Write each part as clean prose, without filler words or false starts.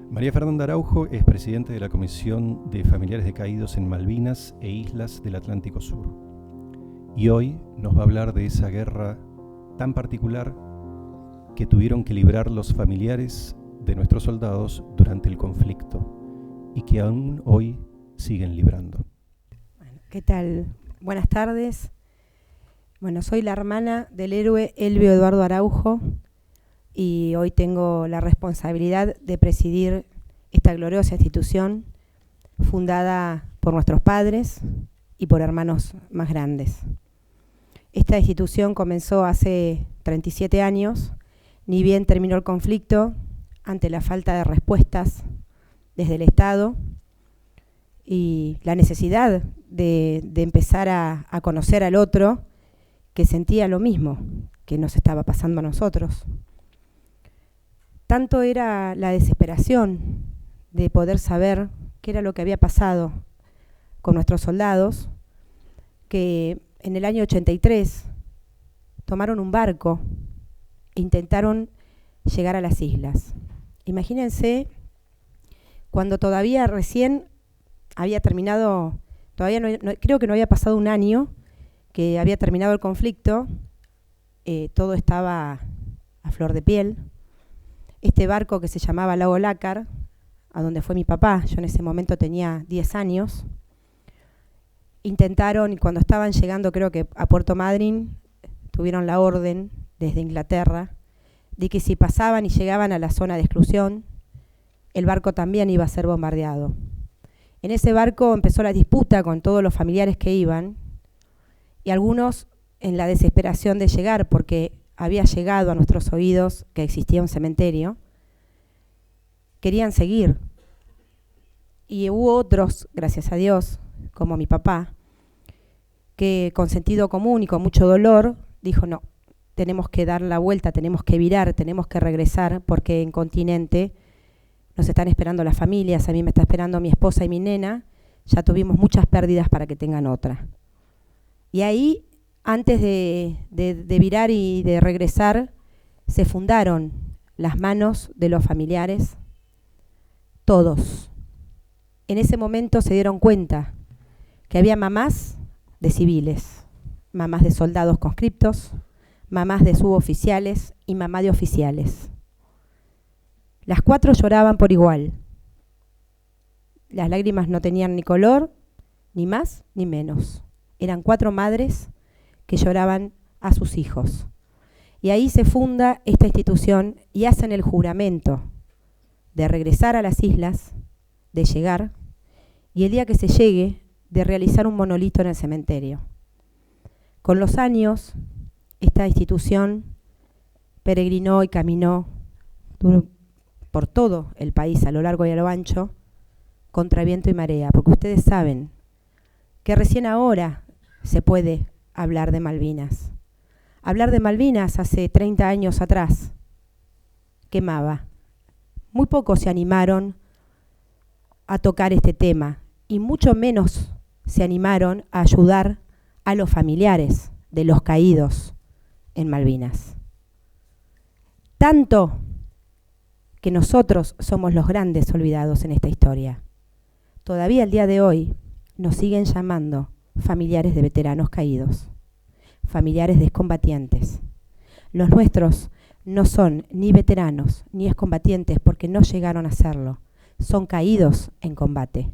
María Fernanda Araujo es presidente de la Comisión de Familiares de Caídos en Malvinas e Islas del Atlántico Sur. Y hoy nos va a hablar de esa guerra tan particular que tuvieron que librar los familiares de nuestros soldados durante el conflicto y que aún hoy siguen librando. Bueno, ¿qué tal? Buenas tardes. Bueno, soy la hermana del héroe Elvio Eduardo Araujo y hoy tengo la responsabilidad de presidir esta gloriosa institución fundada por nuestros padres y por hermanos más grandes. Esta institución comenzó hace 37 años, ni bien terminó el conflicto, ante la falta de respuestas desde el Estado y la necesidad de empezar a conocer al otro que sentía lo mismo que nos estaba pasando a nosotros. Tanto era la desesperación de poder saber qué era lo que había pasado con nuestros soldados, que en el año 83 tomaron un barco e intentaron llegar a las islas. Imagínense cuando todavía recién había terminado, creo que no había pasado un año que había terminado el conflicto, todo estaba a flor de piel. Este barco que se llamaba Lago Lácar, a donde fue mi papá, yo en ese momento tenía 10 años, intentaron, y cuando estaban llegando creo que a Puerto Madryn, tuvieron la orden desde Inglaterra de que si pasaban y llegaban a la zona de exclusión, el barco también iba a ser bombardeado. En ese barco empezó la disputa con todos los familiares que iban, y algunos en la desesperación de llegar, porque había llegado a nuestros oídos que existía un cementerio, querían seguir. Y hubo otros, gracias a Dios, como mi papá, que con sentido común y con mucho dolor, dijo no, tenemos que dar la vuelta, tenemos que virar, tenemos que regresar, porque en continente nos están esperando las familias, a mí me está esperando mi esposa y mi nena, ya tuvimos muchas pérdidas para que tengan otra. Y ahí, antes de virar y de regresar, se fundaron las manos de los familiares, todos. En ese momento se dieron cuenta que había mamás de civiles, mamás de soldados conscriptos, mamás de suboficiales y mamá de oficiales. Las 4 lloraban por igual. Las lágrimas no tenían ni color, ni más ni menos. Eran 4 madres que lloraban a sus hijos. Y ahí se funda esta institución y hacen el juramento de regresar a las islas, de llegar, y el día que se llegue, de realizar un monolito en el cementerio. Con los años, esta institución peregrinó y caminó por todo el país, a lo largo y a lo ancho, contra viento y marea, porque ustedes saben que recién ahora se puede hablar de Malvinas. Hablar de Malvinas hace 30 años atrás quemaba. Muy pocos se animaron a tocar este tema y mucho menos se animaron a ayudar a los familiares de los caídos en Malvinas. Tanto que nosotros somos los grandes olvidados en esta historia. Todavía el día de hoy nos siguen llamando familiares de veteranos caídos, familiares de excombatientes. Los nuestros no son ni veteranos ni excombatientes porque no llegaron a serlo, son caídos en combate.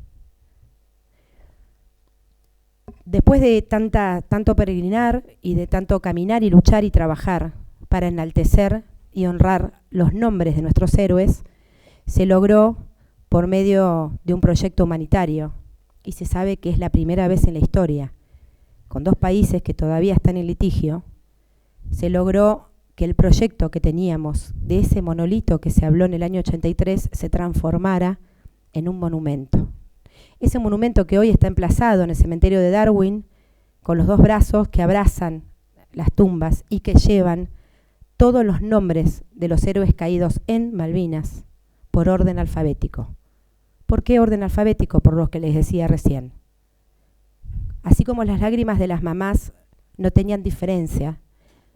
Después de tanto peregrinar y de tanto caminar y luchar y trabajar para enaltecer y honrar los nombres de nuestros héroes, se logró por medio de un proyecto humanitario, y se sabe que es la primera vez en la historia, con 2 países que todavía están en litigio, se logró que el proyecto que teníamos de ese monolito que se habló en el año 83 se transformara en un monumento. Ese monumento que hoy está emplazado en el cementerio de Darwin, con los 2 brazos que abrazan las tumbas y que llevan todos los nombres de los héroes caídos en Malvinas por orden alfabético. ¿Por qué orden alfabético? Por lo que les decía recién. Así como las lágrimas de las mamás no tenían diferencia,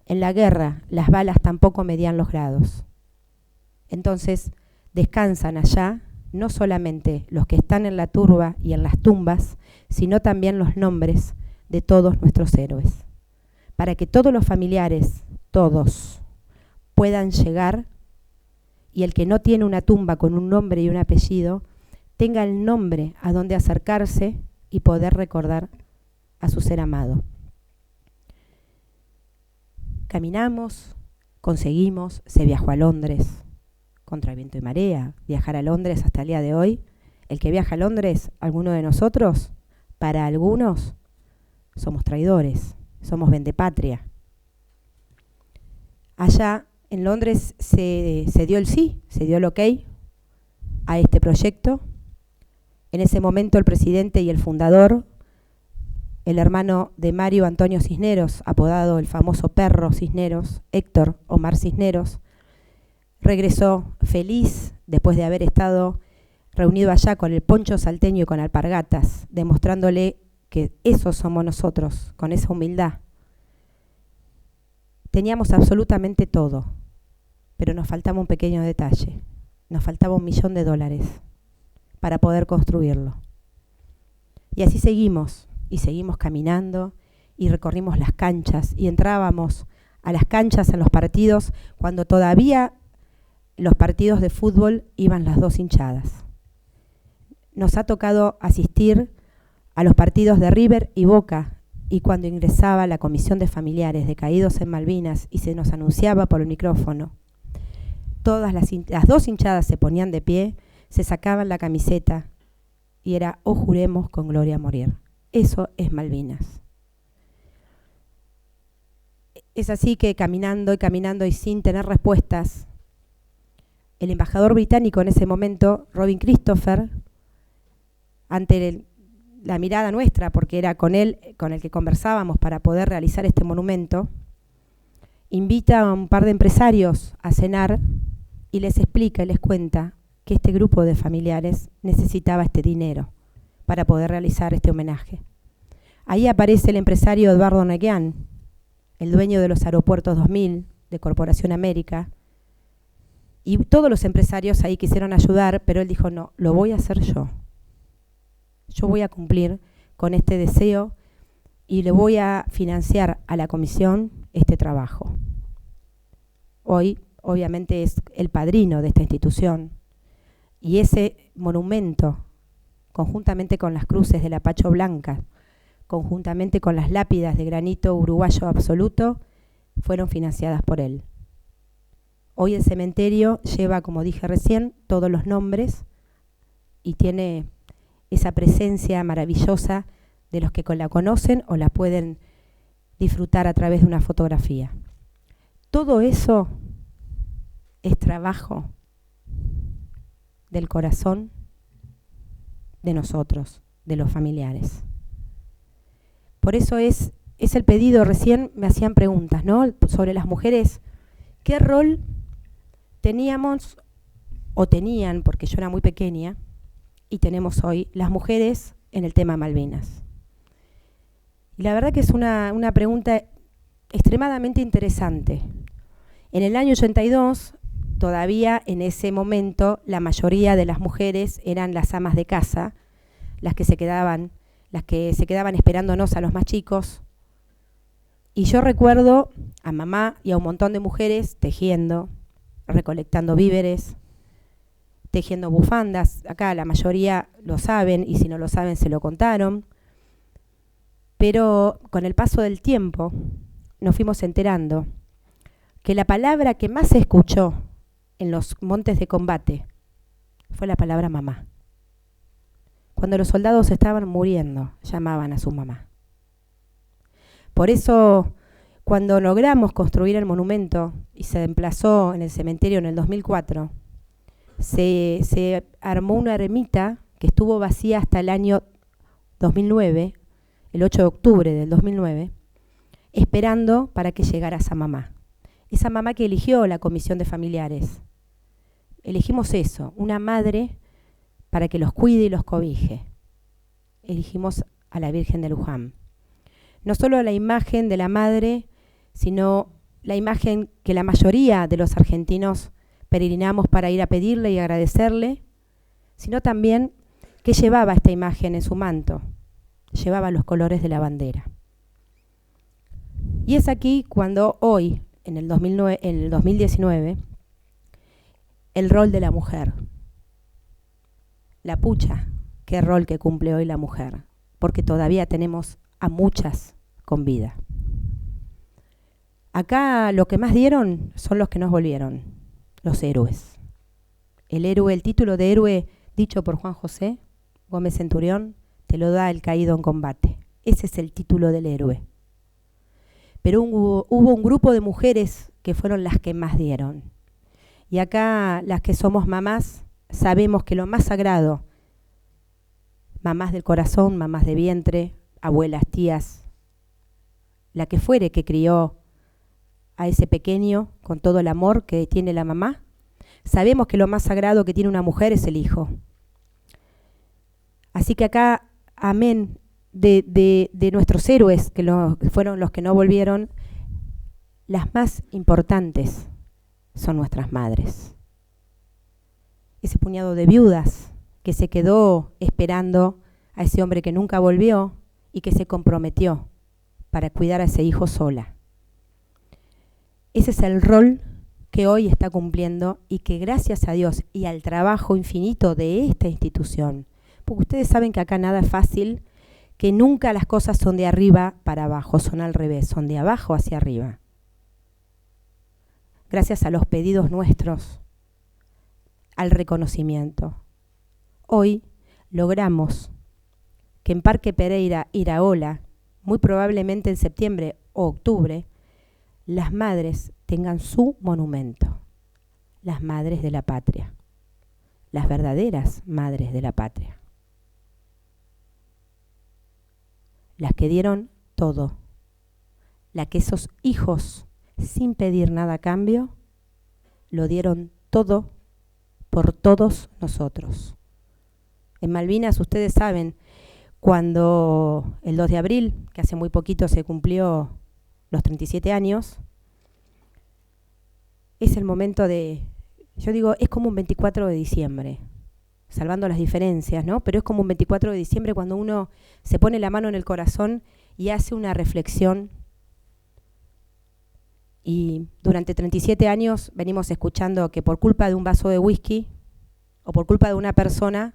en la guerra las balas tampoco medían los grados. Entonces descansan allá no solamente los que están en la turba y en las tumbas, sino también los nombres de todos nuestros héroes, para que todos los familiares, todos, puedan llegar y el que no tiene una tumba con un nombre y un apellido, tenga el nombre a donde acercarse y poder recordar a su ser amado. Caminamos, conseguimos, se viajó a Londres, contra viento y marea, viajar a Londres hasta el día de hoy. El que viaja a Londres, alguno de nosotros, para algunos, somos traidores, somos vendepatria. Allá en Londres se dio el sí, se dio el ok a este proyecto. En ese momento el presidente y el fundador, el hermano de Mario Antonio Cisneros, apodado el famoso perro Cisneros, Héctor Omar Cisneros, regresó feliz después de haber estado reunido allá con el poncho salteño y con alpargatas, demostrándole que esos somos nosotros, con esa humildad. Teníamos absolutamente todo, pero nos faltaba un pequeño detalle, nos faltaba $1.000.000 para poder construirlo. Y así seguimos, y seguimos caminando, y recorrimos las canchas, y entrábamos a las canchas en los partidos, cuando todavía los partidos de fútbol iban las dos hinchadas. Nos ha tocado asistir a los partidos de River y Boca, y cuando ingresaba la comisión de familiares de caídos en Malvinas y se nos anunciaba por el micrófono, todas las dos hinchadas se ponían de pie, se sacaban la camiseta y era "O juremos con gloria a morir". Eso es Malvinas. Es así que caminando y caminando y sin tener respuestas, el embajador británico en ese momento, Robin Christopher, ante la mirada nuestra, porque era con él con el que conversábamos para poder realizar este monumento, invita a un par de empresarios a cenar y les explica y les cuenta que este grupo de familiares necesitaba este dinero para poder realizar este homenaje. Ahí aparece el empresario Eduardo Neguian, el dueño de los Aeropuertos 2000 de Corporación América, y todos los empresarios ahí quisieron ayudar, pero él dijo: no, lo voy a hacer yo. Yo voy a cumplir con este deseo y le voy a financiar a la comisión este trabajo. Hoy, obviamente, es el padrino de esta institución, y ese monumento, conjuntamente con las cruces de la Pacho Blanca, conjuntamente con las lápidas de granito uruguayo absoluto, fueron financiadas por él. Hoy el cementerio lleva, como dije recién, todos los nombres y tiene esa presencia maravillosa de los que la conocen o la pueden disfrutar a través de una fotografía. Todo eso es trabajo del corazón de nosotros, de los familiares. Por eso es el pedido. Recién me hacían preguntas, ¿no?, sobre las mujeres. ¿Qué rol teníamos o tenían, porque yo era muy pequeña, y tenemos hoy las mujeres en el tema Malvinas? Y la verdad que es una pregunta extremadamente interesante. En el año 82, todavía en ese momento, la mayoría de las mujeres eran las amas de casa, las que se quedaban esperándonos a los más chicos. Y yo recuerdo a mamá y a un montón de mujeres tejiendo, recolectando víveres, tejiendo bufandas. Acá la mayoría lo saben, y si no lo saben se lo contaron. Pero con el paso del tiempo nos fuimos enterando que la palabra que más se escuchó en los montes de combate fue la palabra mamá. Cuando los soldados estaban muriendo, llamaban a su mamá. Por eso, cuando logramos construir el monumento y se emplazó en el cementerio en el 2004, se armó una ermita que estuvo vacía hasta el año 2009, el 8 de octubre del 2009, esperando para que llegara esa mamá. Esa mamá que eligió la comisión de familiares. Elegimos eso, una madre para que los cuide y los cobije. Elegimos a la Virgen de Luján. No solo la imagen de la madre, sino la imagen que la mayoría de los argentinos peregrinamos para ir a pedirle y agradecerle, sino también que llevaba esta imagen en su manto, llevaba los colores de la bandera. Y es aquí cuando hoy, en el 2019, el rol de la mujer, la pucha, qué rol que cumple hoy la mujer, porque todavía tenemos a muchas con vida. Acá lo que más dieron son los que nos volvieron, los héroes. El héroe, el título de héroe dicho por Juan José Gómez Centurión, te lo da el caído en combate. Ese es el título del héroe. Pero hubo un grupo de mujeres que fueron las que más dieron. Y acá las que somos mamás sabemos que lo más sagrado, mamás del corazón, mamás de vientre, abuelas, tías, la que fuere que crió a ese pequeño con todo el amor que tiene la mamá, sabemos que lo más sagrado que tiene una mujer es el hijo. Así que acá, amén, de nuestros héroes, que fueron los que no volvieron, las más importantes son nuestras madres. Ese puñado de viudas que se quedó esperando a ese hombre que nunca volvió y que se comprometió para cuidar a ese hijo sola. Ese es el rol que hoy está cumpliendo y que gracias a Dios y al trabajo infinito de esta institución, porque ustedes saben que acá nada es fácil, que nunca las cosas son de arriba para abajo, son al revés, son de abajo hacia arriba. Gracias a los pedidos nuestros, al reconocimiento. Hoy logramos que en Parque Pereira, Iraola, muy probablemente en septiembre o octubre, las madres tengan su monumento, las madres de la patria, las verdaderas madres de la patria, las que dieron todo, las que esos hijos, sin pedir nada a cambio, lo dieron todo por todos nosotros. En Malvinas, ustedes saben, cuando el 2 de abril, que hace muy poquito se cumplió los 37 años, es el momento de, yo digo, es como un 24 de diciembre, salvando las diferencias, ¿no? Pero es como un 24 de diciembre cuando uno se pone la mano en el corazón y hace una reflexión. Y durante 37 años venimos escuchando que por culpa de un vaso de whisky o por culpa de una persona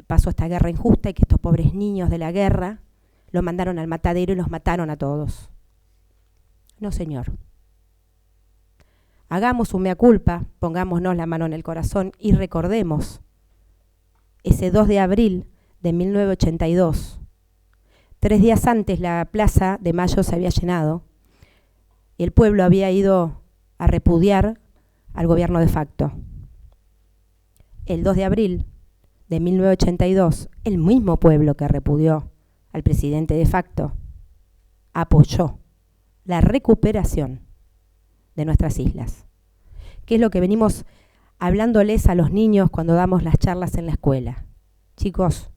pasó esta guerra injusta y que estos pobres niños de la guerra los mandaron al matadero y los mataron a todos. No, señor. Hagamos un mea culpa, pongámonos la mano en el corazón y recordemos ese 2 de abril de 1982. 3 días antes la Plaza de Mayo se había llenado y el pueblo había ido a repudiar al gobierno de facto. El 2 de abril de 1982, el mismo pueblo que repudió al presidente de facto apoyó la recuperación de nuestras islas, que es lo que venimos hablándoles a los niños cuando damos las charlas en la escuela. Chicos,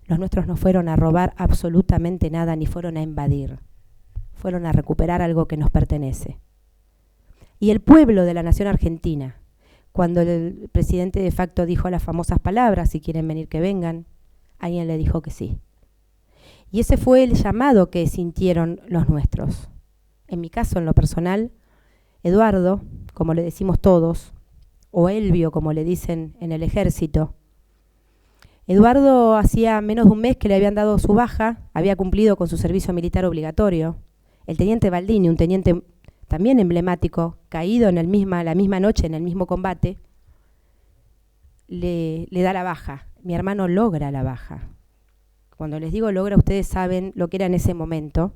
los nuestros no fueron a robar absolutamente nada ni fueron a invadir, fueron a recuperar algo que nos pertenece. Y el pueblo de la nación argentina, cuando el presidente de facto dijo las famosas palabras, si quieren venir que vengan, alguien le dijo que sí. Y ese fue el llamado que sintieron los nuestros. En mi caso, en lo personal, Eduardo, como le decimos todos, o Elvio, como le dicen en el ejército. Eduardo hacía menos de un mes que le habían dado su baja, había cumplido con su servicio militar obligatorio. El teniente Baldini, un teniente también emblemático, caído en la misma noche en el mismo combate, le da la baja. Mi hermano logra la baja. Cuando les digo logra, ustedes saben lo que era en ese momento,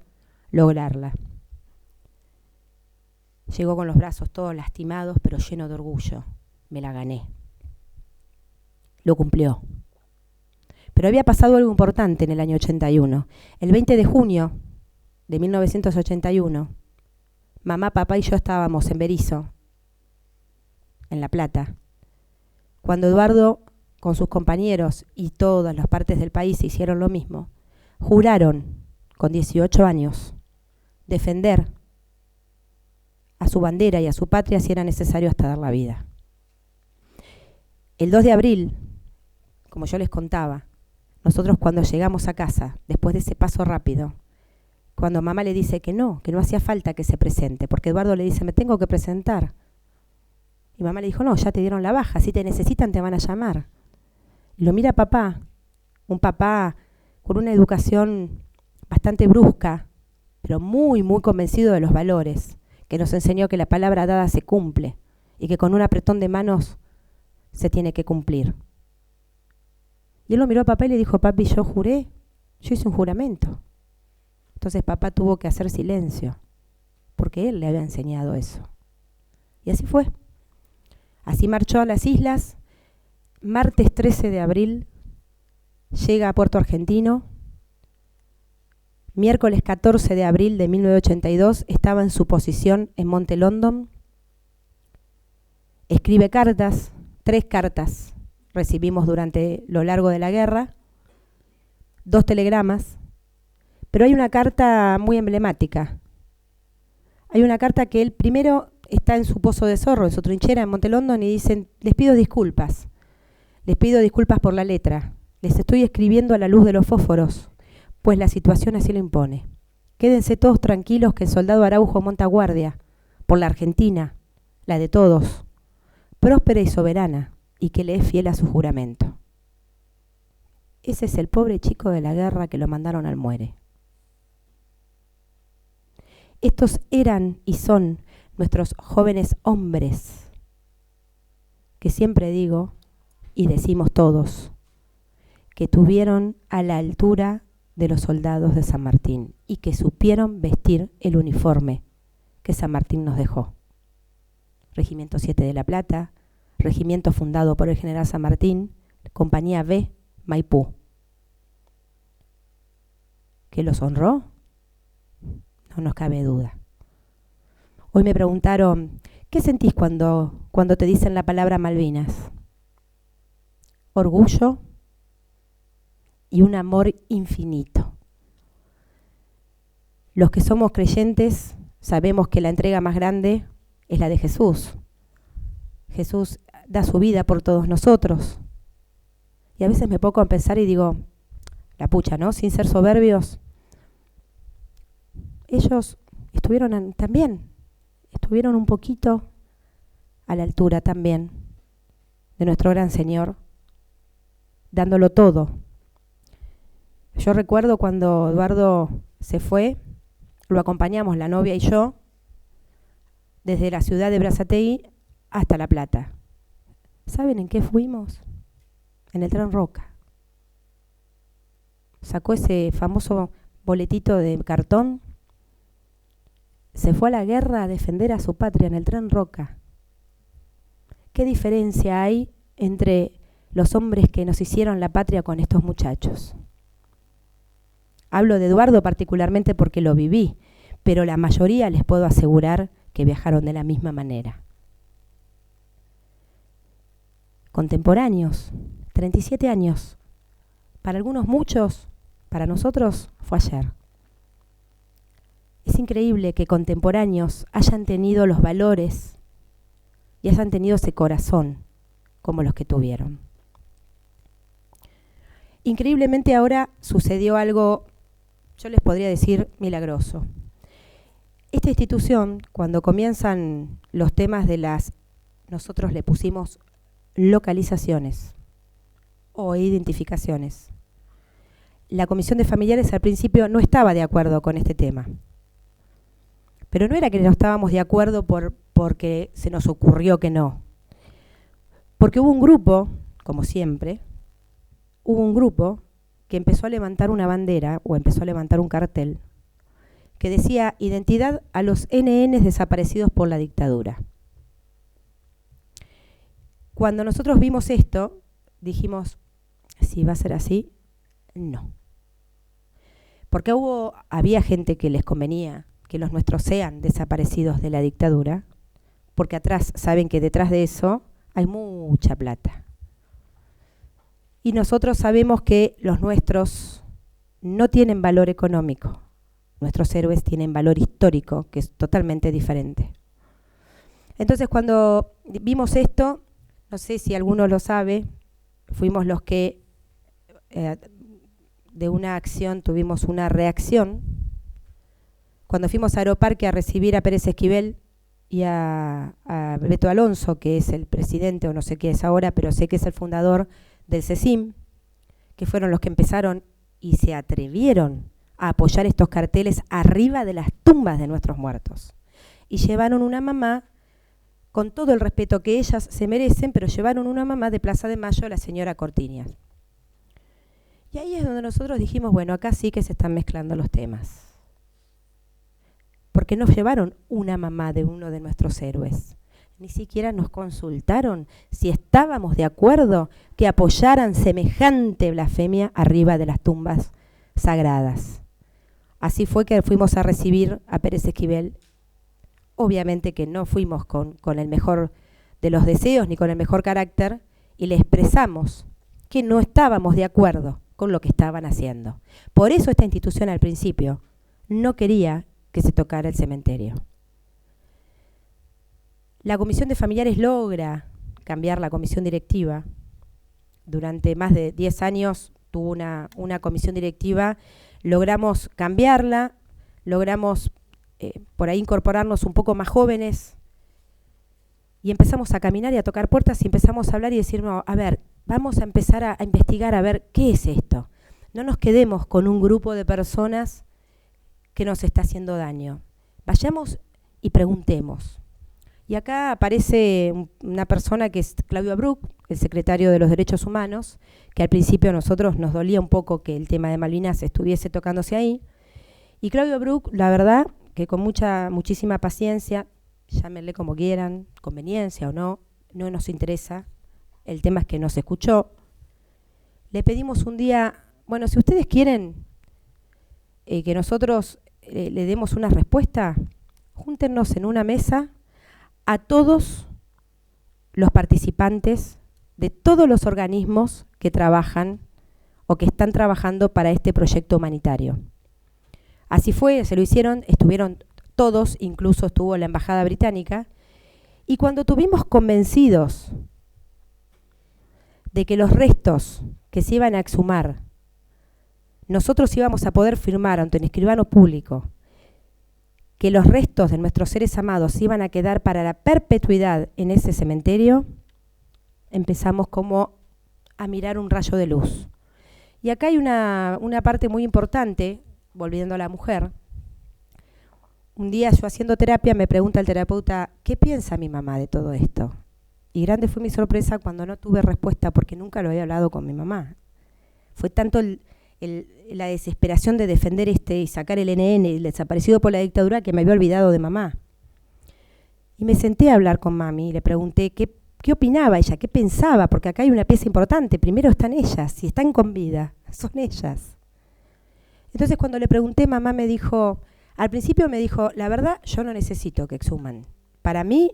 lograrla. Llegó con los brazos todos lastimados, pero lleno de orgullo. Me la gané. Lo cumplió. Pero había pasado algo importante en el año 81. El 20 de junio de 1981, mamá, papá y yo estábamos en Berisso, en La Plata, cuando Eduardo, con sus compañeros y todas las partes del país hicieron lo mismo, juraron, con 18 años, defender a su bandera y a su patria si era necesario hasta dar la vida. El 2 de abril, como yo les contaba, nosotros cuando llegamos a casa, después de ese paso rápido, cuando mamá le dice que no hacía falta que se presente, porque Eduardo le dice, me tengo que presentar. Y mamá le dijo, no, ya te dieron la baja, si te necesitan te van a llamar. Y lo mira papá, un papá con una educación bastante brusca, pero muy, muy convencido de los valores, que nos enseñó que la palabra dada se cumple y que con un apretón de manos se tiene que cumplir. Y él lo miró a papá y le dijo, papi, yo hice un juramento. Entonces papá tuvo que hacer silencio, porque él le había enseñado eso. Y así fue. Así marchó a las islas. Martes 13 de abril llega a Puerto Argentino. Miércoles 14 de abril de 1982 estaba en su posición en Monte London. Escribe cartas, 3 cartas recibimos durante lo largo de la guerra, 2 telegramas, pero hay una carta muy emblemática. Hay una carta que él primero está en su pozo de zorro, en su trinchera en Monte London, y dicen, les pido disculpas por la letra, les estoy escribiendo a la luz de los fósforos, pues la situación así lo impone. Quédense todos tranquilos que el soldado Araujo monta guardia por la Argentina, la de todos, próspera y soberana, y que le es fiel a su juramento. Ese es el pobre chico de la guerra que lo mandaron al muere. Estos eran y son nuestros jóvenes hombres, que siempre digo, y decimos todos, que tuvieron a la altura de los soldados de San Martín y que supieron vestir el uniforme que San Martín nos dejó. Regimiento 7 de La Plata, regimiento fundado por el general San Martín, Compañía B, Maipú. ¿Que los honró? No nos cabe duda. Hoy me preguntaron, ¿qué sentís cuando te dicen la palabra Malvinas? Orgullo y un amor infinito. Los que somos creyentes sabemos que la entrega más grande es la de Jesús. Jesús da su vida por todos nosotros. Y a veces me pongo a pensar y digo, la pucha, ¿no? Sin ser soberbios, ellos estuvieron un poquito a la altura también de nuestro gran Señor, dándolo todo. Yo recuerdo cuando Eduardo se fue, lo acompañamos la novia y yo, desde la ciudad de Brazatei hasta La Plata. ¿Saben en qué fuimos? En el tren Roca. Sacó ese famoso boletito de cartón. Se fue a la guerra a defender a su patria en el tren Roca. ¿Qué diferencia hay entre los hombres que nos hicieron la patria con estos muchachos? Hablo de Eduardo particularmente porque lo viví, pero la mayoría les puedo asegurar que viajaron de la misma manera. Contemporáneos, 37 años. Para algunos muchos, para nosotros fue ayer. Es increíble que contemporáneos hayan tenido los valores y hayan tenido ese corazón como los que tuvieron. Increíblemente ahora sucedió algo, yo les podría decir, milagroso. Esta institución, cuando comienzan los temas nosotros le pusimos localizaciones o identificaciones. La Comisión de Familiares al principio no estaba de acuerdo con este tema. Pero no era que no estábamos de acuerdo porque se nos ocurrió que no. Porque hubo un grupo, como siempre, que empezó a levantar una bandera o empezó a levantar un cartel que decía identidad a los NN desaparecidos por la dictadura. Cuando nosotros vimos esto, dijimos, si va a ser así, no. Porque había gente que les convenía que los nuestros sean desaparecidos de la dictadura, porque atrás, saben que detrás de eso hay mucha plata. Y nosotros sabemos que los nuestros no tienen valor económico. Nuestros héroes tienen valor histórico, que es totalmente diferente. Entonces, cuando vimos esto, no sé si alguno lo sabe, fuimos los que de una acción tuvimos una reacción. Cuando fuimos a Aeroparque a recibir a Pérez Esquivel y a Beto Alonso, que es el presidente, o no sé qué es ahora, pero sé que es el fundador del CECIM, que fueron los que empezaron y se atrevieron a apoyar estos carteles arriba de las tumbas de nuestros muertos. Y llevaron una mamá, con todo el respeto que ellas se merecen, pero llevaron una mamá de Plaza de Mayo, la señora Cortiñas. Y ahí es donde nosotros dijimos, bueno, acá sí que se están mezclando los temas. Porque nos llevaron una mamá de uno de nuestros héroes. Ni siquiera nos consultaron si estábamos de acuerdo que apoyaran semejante blasfemia arriba de las tumbas sagradas. Así fue que fuimos a recibir a Pérez Esquivel. Obviamente que no fuimos con el mejor de los deseos ni con el mejor carácter, y le expresamos que no estábamos de acuerdo con lo que estaban haciendo. Por eso esta institución al principio no quería que se tocara el cementerio. La Comisión de Familiares logra cambiar la comisión directiva. Durante más de 10 años tuvo una comisión directiva, logramos cambiarla, logramos por ahí incorporarnos un poco más jóvenes y empezamos a caminar y a tocar puertas y empezamos a hablar y decir, no, a ver, vamos a empezar a investigar a ver qué es esto. No nos quedemos con un grupo de personas que nos está haciendo daño. Vayamos y preguntemos. Y acá aparece una persona que es Claudio Abruc, el secretario de los Derechos Humanos, que al principio a nosotros nos dolía un poco que el tema de Malvinas estuviese tocándose ahí. Y Claudio Abruc, la verdad, que con muchísima paciencia, llámenle como quieran, conveniencia o no, no nos interesa, el tema es que nos escuchó. Le pedimos un día, bueno, si ustedes quieren que nosotros le demos una respuesta, júntenos en una mesa a todos los participantes de todos los organismos que trabajan o que están trabajando para este proyecto humanitario. Así fue, se lo hicieron, estuvieron todos, incluso estuvo la Embajada Británica, y cuando tuvimos convencidos de que los restos que se iban a exhumar, nosotros íbamos a poder firmar ante un escribano público que los restos de nuestros seres amados iban a quedar para la perpetuidad en ese cementerio, empezamos como a mirar un rayo de luz. Y acá hay una parte muy importante, volviendo a la mujer. Un día yo haciendo terapia me pregunta el terapeuta, ¿qué piensa mi mamá de todo esto? Y grande fue mi sorpresa cuando no tuve respuesta porque nunca lo había hablado con mi mamá. Fue tanto la desesperación de defender y sacar el NN, el desaparecido por la dictadura, que me había olvidado de mamá. Y me senté a hablar con mami y le pregunté qué opinaba ella, qué pensaba, porque acá hay una pieza importante. Primero están ellas, si están con vida, son ellas. Entonces cuando le pregunté, mamá me dijo, al principio me dijo, la verdad yo no necesito que exhuman. Para mí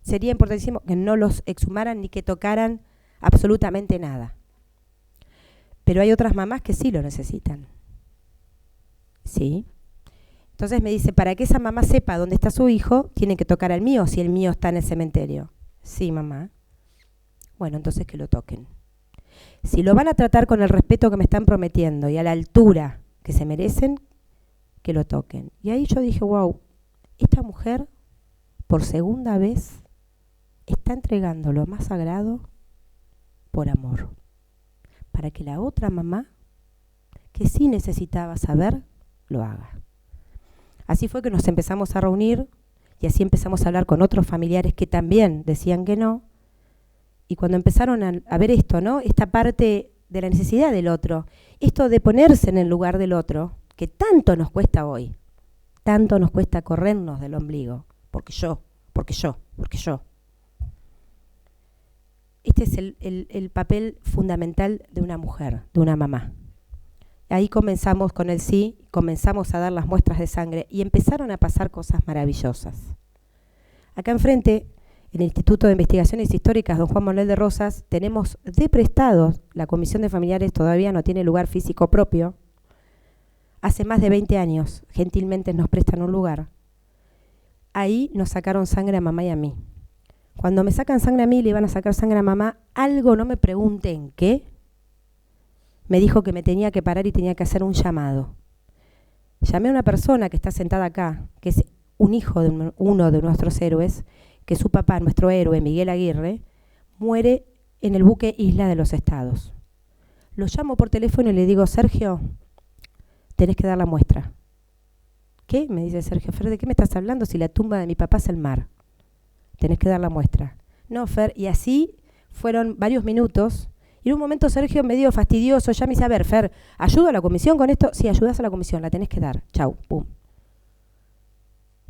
sería importantísimo que no los exhumaran ni que tocaran absolutamente nada. Pero hay otras mamás que sí lo necesitan. ¿Sí? Entonces me dice, para que esa mamá sepa dónde está su hijo, tiene que tocar al mío si el mío está en el cementerio. Sí, mamá. Bueno, entonces que lo toquen. Si lo van a tratar con el respeto que me están prometiendo y a la altura que se merecen, que lo toquen. Y ahí yo dije, wow, esta mujer por segunda vez está entregando lo más sagrado por amor. Para que la otra mamá, que sí necesitaba saber, lo haga. Así fue que nos empezamos a reunir y así empezamos a hablar con otros familiares que también decían que no. Y cuando empezaron a ver esto, ¿no? Esta parte de la necesidad del otro, esto de ponerse en el lugar del otro, que tanto nos cuesta hoy, tanto nos cuesta corrernos del ombligo, porque yo. Este es el papel fundamental de una mujer, de una mamá. Ahí comenzamos con el sí, comenzamos a dar las muestras de sangre y empezaron a pasar cosas maravillosas. Acá enfrente, en el Instituto de Investigaciones Históricas, don Juan Manuel de Rosas, tenemos de prestados, la Comisión de Familiares todavía no tiene lugar físico propio. Hace más de 20 años, gentilmente nos prestan un lugar. Ahí nos sacaron sangre a mamá y a mí. Cuando me sacan sangre a mí, le iban a sacar sangre a mamá, algo, no me pregunten qué, me dijo que me tenía que parar y tenía que hacer un llamado. Llamé a una persona que está sentada acá, que es un hijo de uno de nuestros héroes, que su papá, nuestro héroe, Miguel Aguirre, muere en el buque Isla de los Estados. Lo llamo por teléfono y le digo, Sergio, tenés que dar la muestra. ¿Qué? Me dice Sergio, Fer, ¿de qué me estás hablando si la tumba de mi papá es el mar? Tenés que dar la muestra. No, Fer, y así fueron varios minutos. Y en un momento Sergio, medio fastidioso, ya me dice, a ver, Fer, ¿ayudo a la comisión con esto? Sí, ayudás a la comisión, la tenés que dar. Chau, pum.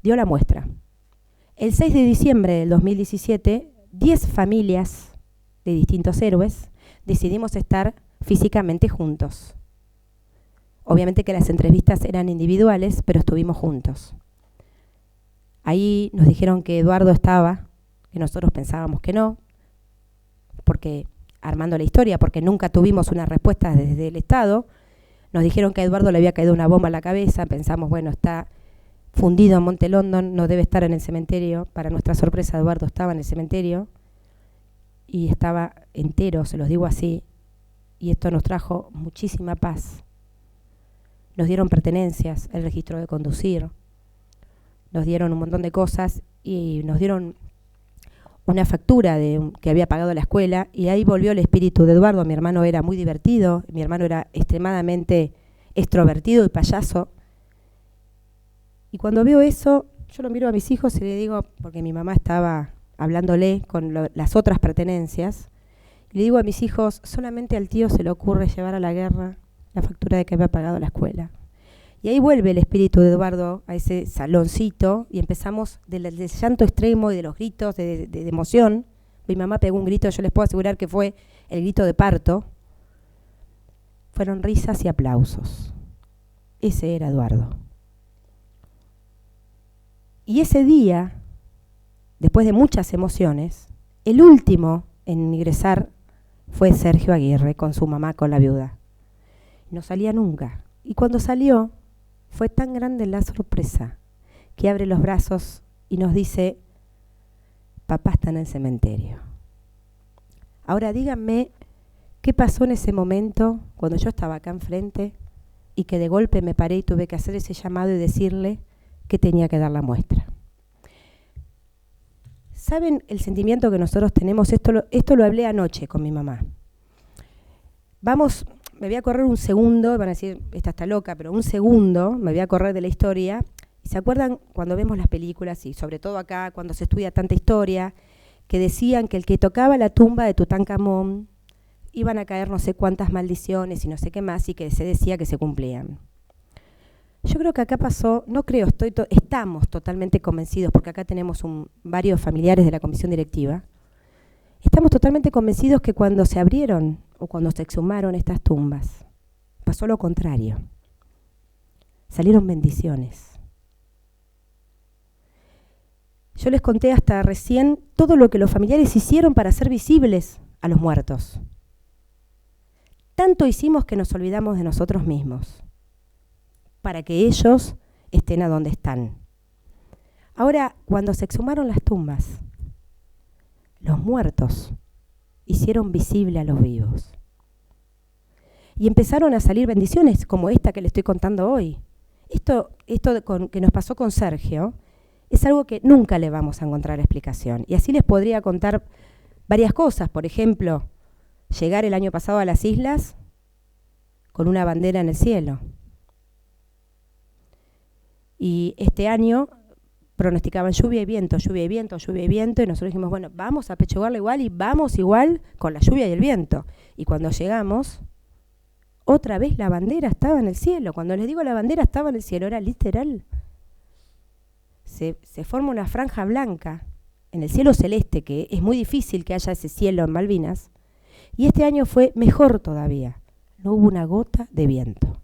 Dio la muestra. El 6 de diciembre del 2017, 10 familias de distintos héroes decidimos estar físicamente juntos. Obviamente que las entrevistas eran individuales, pero estuvimos juntos. Ahí nos dijeron que Eduardo estaba, que nosotros pensábamos que no, porque armando la historia, porque nunca tuvimos una respuesta desde el Estado. Nos dijeron que a Eduardo le había caído una bomba en la cabeza, pensamos, bueno, está fundido en Monte London, no debe estar en el cementerio. Para nuestra sorpresa, Eduardo estaba en el cementerio y estaba entero, se los digo así, y esto nos trajo muchísima paz. Nos dieron pertenencias, el registro de conducir, nos dieron un montón de cosas y nos dieron una factura que había pagado la escuela, y ahí volvió el espíritu de Eduardo. Mi hermano era muy divertido, mi hermano era extremadamente extrovertido y payaso. Y cuando veo eso, yo lo miro a mis hijos y le digo, porque mi mamá estaba hablándole con las otras pertenencias, y le digo a mis hijos, solamente al tío se le ocurre llevar a la guerra la factura de que había pagado la escuela. Y ahí vuelve el espíritu de Eduardo a ese saloncito y empezamos del llanto extremo y de los gritos de emoción. Mi mamá pegó un grito, yo les puedo asegurar que fue el grito de parto. Fueron risas y aplausos. Ese era Eduardo. Y ese día, después de muchas emociones, el último en ingresar fue Sergio Aguirre con su mamá, con la viuda. No salía nunca. Y cuando salió, fue tan grande la sorpresa que abre los brazos y nos dice, papá está en el cementerio. Ahora díganme qué pasó en ese momento cuando yo estaba acá enfrente y que de golpe me paré y tuve que hacer ese llamado y decirle que tenía que dar la muestra. ¿Saben el sentimiento que nosotros tenemos? Esto lo hablé anoche con mi mamá. Me voy a correr un segundo, van a decir, esta está loca, pero un segundo me voy a correr de la historia. ¿Y se acuerdan cuando vemos las películas, y sobre todo acá, cuando se estudia tanta historia, que decían que el que tocaba la tumba de Tutankamón iban a caer no sé cuántas maldiciones y no sé qué más, y que se decía que se cumplían? Yo creo que acá pasó, no creo, estamos totalmente convencidos, porque acá tenemos varios familiares de la comisión directiva, estamos totalmente convencidos que cuando se abrieron o cuando se exhumaron estas tumbas, pasó lo contrario. Salieron bendiciones. Yo les conté hasta recién todo lo que los familiares hicieron para hacer visibles a los muertos. Tanto hicimos que nos olvidamos de nosotros mismos, para que ellos estén a donde están. Ahora, cuando se exhumaron las tumbas, los muertos hicieron visible a los vivos. Y empezaron a salir bendiciones como esta que le estoy contando hoy. Esto que nos pasó con Sergio es algo que nunca le vamos a encontrar explicación. Y así les podría contar varias cosas. Por ejemplo, llegar el año pasado a las islas con una bandera en el cielo. Y este año pronosticaban lluvia y viento, lluvia y viento, lluvia y viento, y nosotros dijimos, bueno, vamos a apechugarlo igual y vamos igual con la lluvia y el viento. Y cuando llegamos, otra vez la bandera estaba en el cielo. Cuando les digo la bandera estaba en el cielo, era literal. Se forma una franja blanca en el cielo celeste, que es muy difícil que haya ese cielo en Malvinas, y este año fue mejor todavía. No hubo una gota de viento.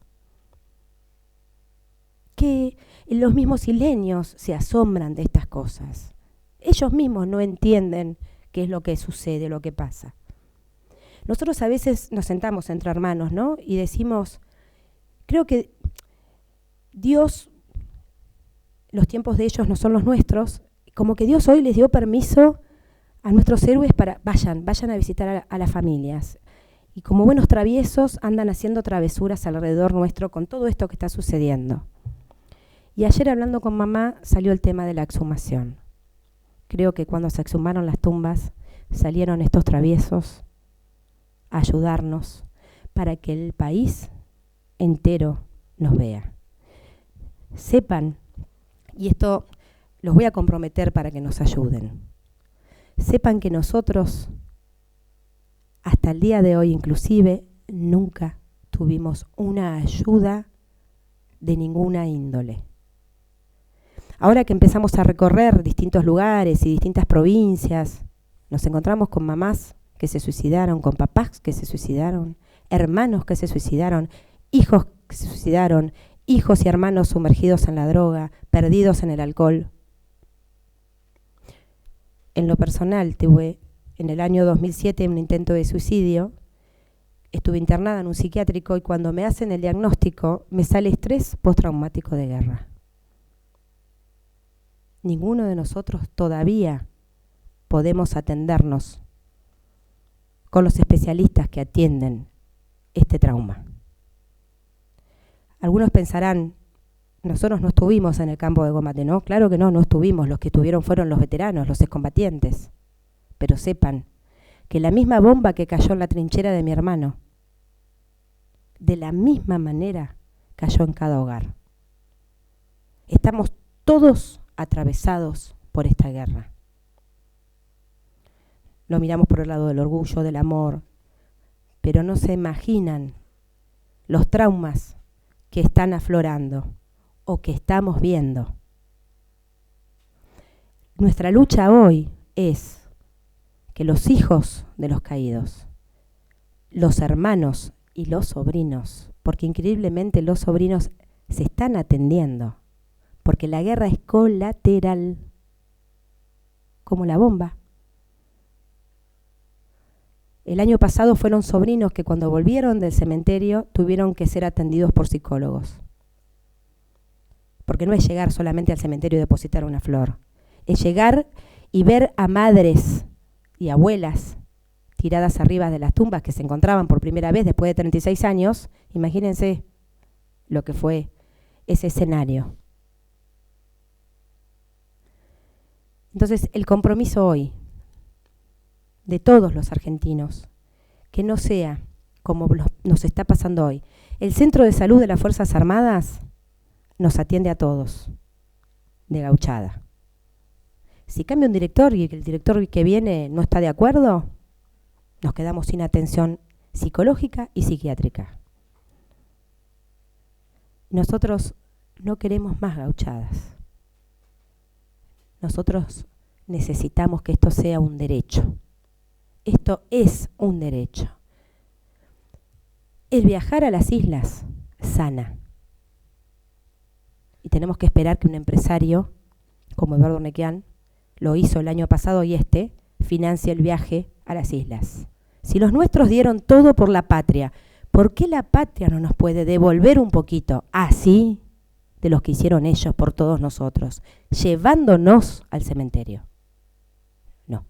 Que los mismos isleños se asombran de estas cosas. Ellos mismos no entienden qué es lo que sucede, lo que pasa. Nosotros a veces nos sentamos entre hermanos, ¿no? Y decimos, creo que Dios, los tiempos de ellos no son los nuestros, como que Dios hoy les dio permiso a nuestros héroes para vayan a visitar a las familias. Y como buenos traviesos andan haciendo travesuras alrededor nuestro con todo esto que está sucediendo. Y ayer hablando con mamá salió el tema de la exhumación. Creo que cuando se exhumaron las tumbas salieron estos traviesos a ayudarnos para que el país entero nos vea. Sepan, y esto los voy a comprometer para que nos ayuden, sepan que nosotros, hasta el día de hoy inclusive, nunca tuvimos una ayuda de ninguna índole. Ahora que empezamos a recorrer distintos lugares y distintas provincias, nos encontramos con mamás que se suicidaron, con papás que se suicidaron, hermanos que se suicidaron, hijos que se suicidaron, hijos y hermanos sumergidos en la droga, perdidos en el alcohol. En lo personal, tuve en el año 2007 un intento de suicidio, estuve internada en un psiquiátrico y cuando me hacen el diagnóstico me sale estrés postraumático de guerra. Ninguno de nosotros todavía podemos atendernos con los especialistas que atienden este trauma. Algunos pensarán, nosotros no estuvimos en el campo de combate, ¿no? Claro que no estuvimos, los que estuvieron fueron los veteranos, los excombatientes. Pero sepan que la misma bomba que cayó en la trinchera de mi hermano, de la misma manera cayó en cada hogar. Estamos todos atravesados por esta guerra. Lo miramos por el lado del orgullo, del amor, pero no se imaginan los traumas que están aflorando o que estamos viendo. Nuestra lucha hoy es que los hijos de los caídos, los hermanos y los sobrinos, porque increíblemente los sobrinos se están atendiendo, porque la guerra es colateral, como la bomba. El año pasado fueron sobrinos que cuando volvieron del cementerio tuvieron que ser atendidos por psicólogos. Porque no es llegar solamente al cementerio y depositar una flor, es llegar y ver a madres y abuelas tiradas arriba de las tumbas que se encontraban por primera vez después de 36 años. Imagínense lo que fue ese escenario. Entonces, el compromiso hoy de todos los argentinos, que no sea como nos está pasando hoy. El Centro de Salud de las Fuerzas Armadas nos atiende a todos, de gauchada. Si cambia un director y el director que viene no está de acuerdo, nos quedamos sin atención psicológica y psiquiátrica. Nosotros no queremos más gauchadas. Nosotros necesitamos que esto sea un derecho. Esto es un derecho. El viajar a las islas sana. Y tenemos que esperar que un empresario como Eduardo Nequian lo hizo el año pasado y financie el viaje a las islas. Si los nuestros dieron todo por la patria, ¿por qué la patria no nos puede devolver un poquito así de los que hicieron ellos por todos nosotros, llevándonos al cementerio? No,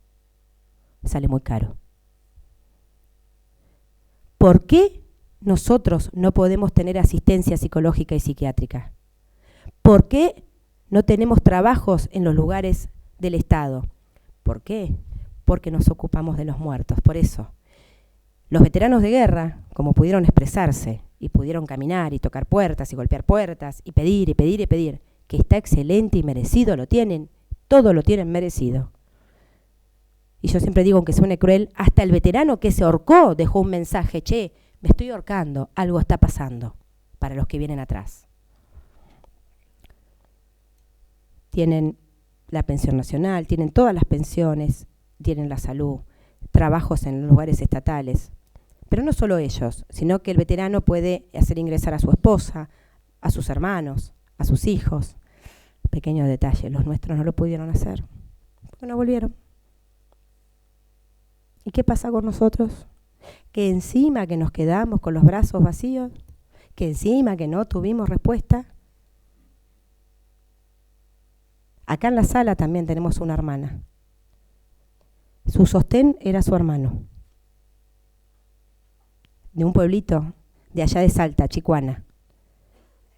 sale muy caro. ¿Por qué nosotros no podemos tener asistencia psicológica y psiquiátrica? ¿Por qué no tenemos trabajos en los lugares del Estado? ¿Por qué? Porque nos ocupamos de los muertos. Por eso, los veteranos de guerra, como pudieron expresarse y pudieron caminar y tocar puertas y golpear puertas y pedir y pedir y pedir, que está excelente y merecido, lo tienen, todo lo tienen merecido. Y yo siempre digo, aunque suene cruel, hasta el veterano que se ahorcó dejó un mensaje: che, me estoy ahorcando, algo está pasando, para los que vienen atrás. Tienen la pensión nacional, tienen todas las pensiones, tienen la salud, trabajos en lugares estatales. Pero no solo ellos, sino que el veterano puede hacer ingresar a su esposa, a sus hermanos, a sus hijos. Pequeño detalle, los nuestros no lo pudieron hacer, porque no volvieron. ¿Y qué pasa con nosotros? Que encima que nos quedamos con los brazos vacíos, que encima que no tuvimos respuesta. Acá en la sala también tenemos una hermana Su sostén era su hermano, de un pueblito de allá de Salta, Chicuana.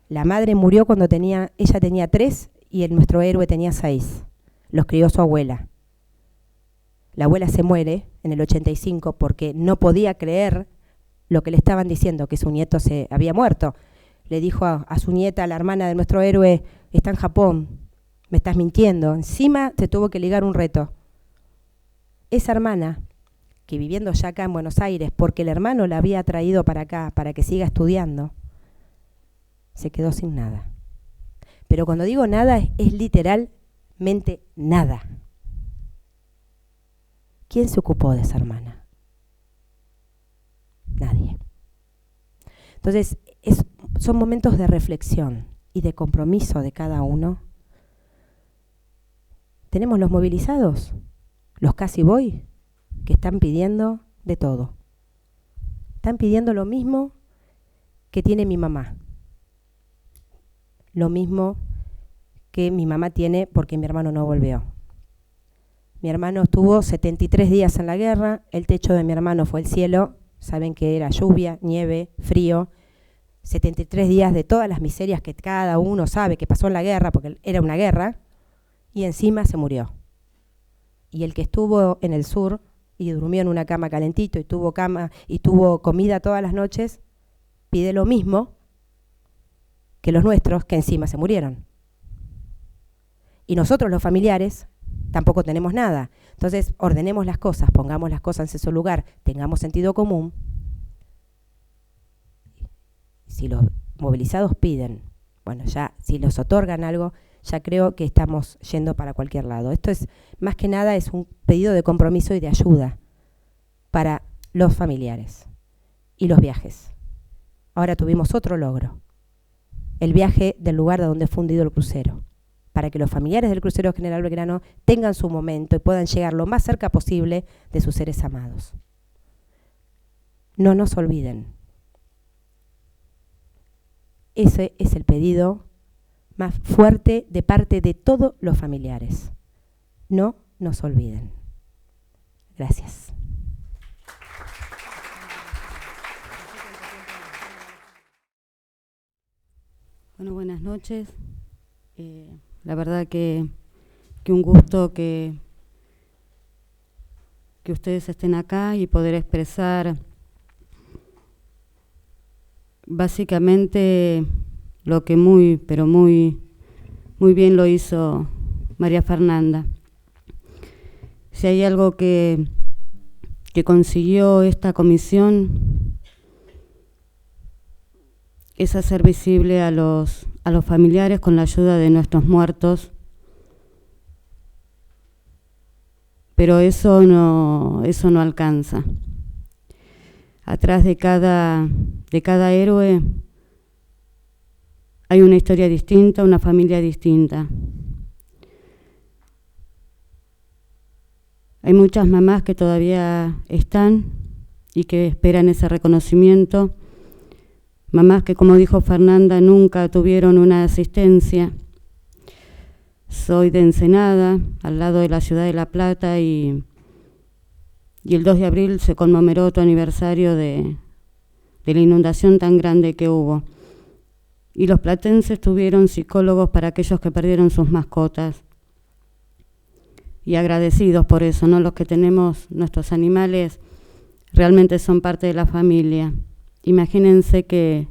La madre murió cuando ella tenía 3 y nuestro héroe tenía 6. Los crió su abuela. La abuela se muere en el 85 porque no podía creer lo que le estaban diciendo, que su nieto se había muerto. Le dijo a su nieta, la hermana de nuestro héroe, está en Japón, me estás mintiendo. Encima se tuvo que ligar un reto. Esa hermana, que viviendo ya acá en Buenos Aires, porque el hermano la había traído para acá, para que siga estudiando, se quedó sin nada. Pero cuando digo nada, es literalmente nada. ¿Quién se ocupó de esa hermana? Nadie. Entonces, son momentos de reflexión y de compromiso de cada uno. Tenemos los movilizados, los casi voy, que están pidiendo de todo. Están pidiendo lo mismo que tiene mi mamá. Lo mismo que mi mamá tiene porque mi hermano no volvió. Mi hermano estuvo 73 días en la guerra, el techo de mi hermano fue el cielo, saben que era lluvia, nieve, frío, 73 días de todas las miserias que cada uno sabe que pasó en la guerra, porque era una guerra, y encima se murió. Y el que estuvo en el sur y durmió en una cama calentito y tuvo comida todas las noches, pide lo mismo que los nuestros, que encima se murieron. Y nosotros los familiares tampoco tenemos nada. Entonces, ordenemos las cosas, pongamos las cosas en su lugar, tengamos sentido común. Si los movilizados piden, bueno, ya si los otorgan algo, ya creo que estamos yendo para cualquier lado. Esto es, más que nada, es un pedido de compromiso y de ayuda para los familiares y los viajes. Ahora tuvimos otro logro, el viaje del lugar de donde fue hundido el crucero, para que los familiares del crucero General Belgrano tengan su momento y puedan llegar lo más cerca posible de sus seres amados. No nos olviden. Ese es el pedido más fuerte de parte de todos los familiares. No nos olviden. Gracias. Bueno, buenas noches. La verdad que un gusto que ustedes estén acá y poder expresar básicamente lo que muy bien lo hizo María Fernanda. Si hay algo que consiguió esta comisión es hacer visible a los familiares con la ayuda de nuestros muertos, pero eso no alcanza. Atrás de cada héroe hay una historia distinta, una familia distinta. Hay muchas mamás que todavía están y que esperan ese reconocimiento. Mamás que, como dijo Fernanda, nunca tuvieron una asistencia. Soy de Ensenada, al lado de la ciudad de La Plata, y el 2 de abril se conmemoró otro aniversario de la inundación tan grande que hubo. Y los platenses tuvieron psicólogos para aquellos que perdieron sus mascotas. Y agradecidos por eso, ¿no? Los que tenemos nuestros animales realmente son parte de la familia. Imagínense que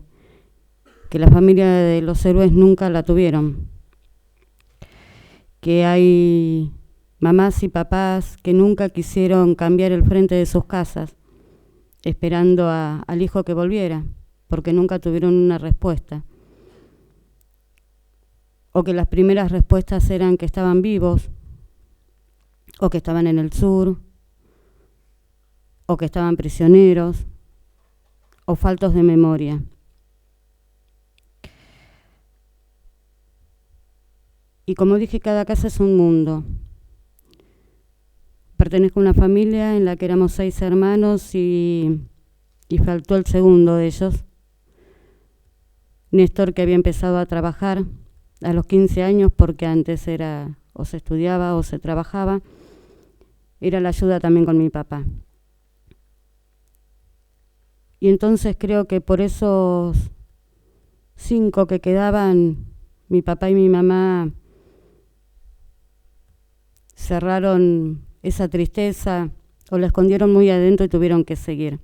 la familia de los héroes nunca la tuvieron. Que hay mamás y papás que nunca quisieron cambiar el frente de sus casas, esperando al hijo que volviera, porque nunca tuvieron una respuesta. O que las primeras respuestas eran que estaban vivos, o que estaban en el sur, o que estaban prisioneros, o faltos de memoria. Y como dije, cada casa es un mundo. Pertenezco a una familia en la que éramos 6 hermanos y faltó el segundo de ellos, Néstor, que había empezado a trabajar a los 15 años, porque antes era o se estudiaba o se trabajaba, era la ayuda también con mi papá. Y entonces creo que por esos 5 que quedaban, mi papá y mi mamá cerraron esa tristeza o la escondieron muy adentro y tuvieron que seguir.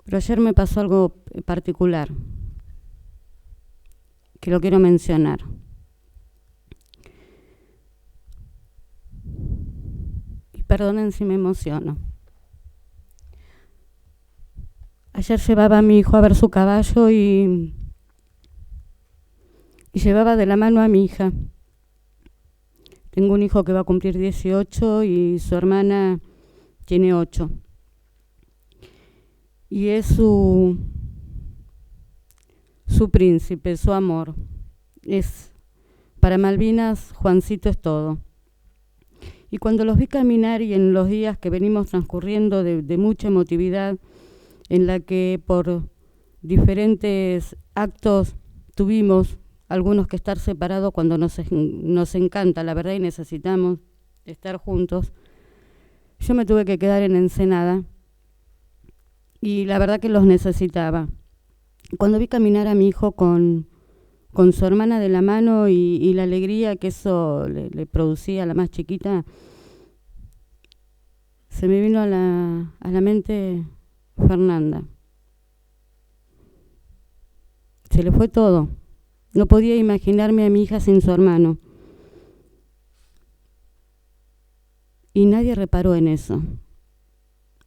Pero ayer me pasó algo particular que lo quiero mencionar. Y perdonen si me emociono. Ayer llevaba a mi hijo a ver su caballo y llevaba de la mano a mi hija. Tengo un hijo que va a cumplir 18 y su hermana tiene 8. Y es su príncipe, su amor. Para Malvinas, Juancito es todo. Y cuando los vi caminar y en los días que venimos transcurriendo de mucha emotividad, en la que por diferentes actos tuvimos algunos que estar separados cuando nos encanta, la verdad, y necesitamos estar juntos, yo me tuve que quedar en Ensenada y la verdad que los necesitaba. Cuando vi caminar a mi hijo con su hermana de la mano y la alegría que eso le producía a la más chiquita, se me vino a la mente Fernanda. Se le fue todo. No podía imaginarme a mi hija sin su hermano. Y nadie reparó en eso.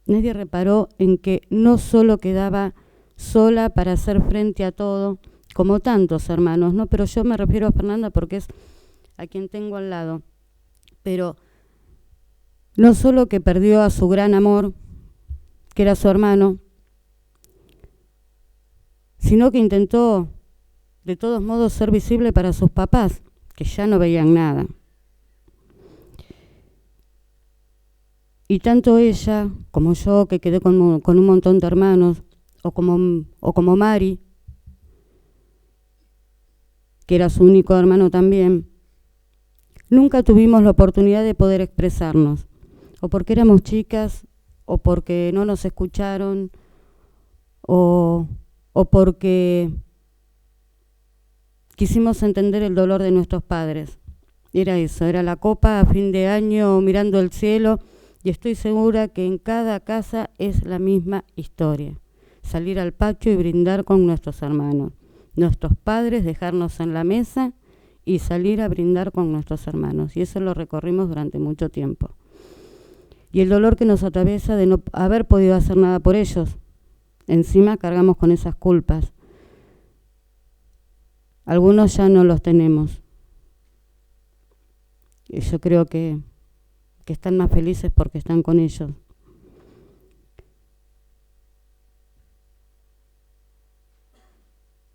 Nadie reparó en que no solo quedaba sola para hacer frente a todo, como tantos hermanos, ¿no? Pero yo me refiero a Fernanda porque es a quien tengo al lado. Pero no solo que perdió a su gran amor, que era su hermano, sino que intentó de todos modos ser visible para sus papás, que ya no veían nada. Y tanto ella como yo, que quedé con un montón de hermanos, o como Mari, que era su único hermano también, nunca tuvimos la oportunidad de poder expresarnos, o porque éramos chicas, o porque no nos escucharon, o porque quisimos entender el dolor de nuestros padres. Era eso, era la copa a fin de año mirando el cielo, y estoy segura que en cada casa es la misma historia. Salir al patio y brindar con nuestros hermanos. Nuestros padres dejarnos en la mesa y salir a brindar con nuestros hermanos. Y eso lo recorrimos durante mucho tiempo. Y el dolor que nos atraviesa de no haber podido hacer nada por ellos. Encima cargamos con esas culpas. Algunos ya no los tenemos. Y yo creo que están más felices porque están con ellos.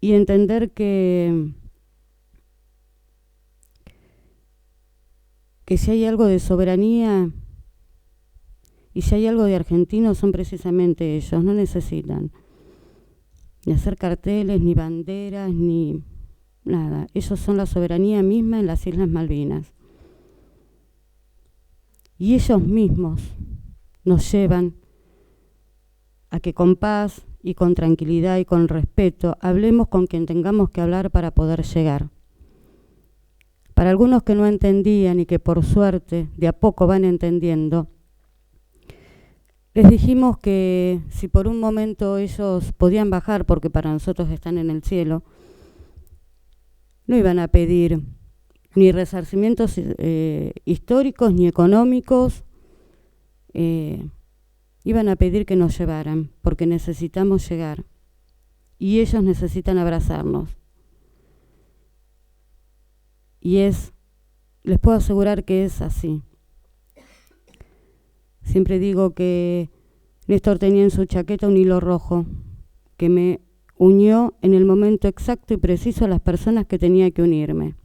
Y entender que si hay algo de soberanía y si hay algo de argentino, son precisamente ellos. No necesitan ni hacer carteles, ni banderas, ni nada. Ellos son la soberanía misma en las Islas Malvinas. Y ellos mismos nos llevan a que con paz y con tranquilidad y con respeto hablemos con quien tengamos que hablar para poder llegar. Para algunos que no entendían y que por suerte de a poco van entendiendo, les dijimos que si por un momento ellos podían bajar, porque para nosotros están en el cielo, no iban a pedir ni resarcimientos históricos ni económicos, iban a pedir que nos llevaran, porque necesitamos llegar y ellos necesitan abrazarnos. Y les puedo asegurar que es así. Siempre digo que Néstor tenía en su chaqueta un hilo rojo que me unió en el momento exacto y preciso a las personas que tenía que unirme.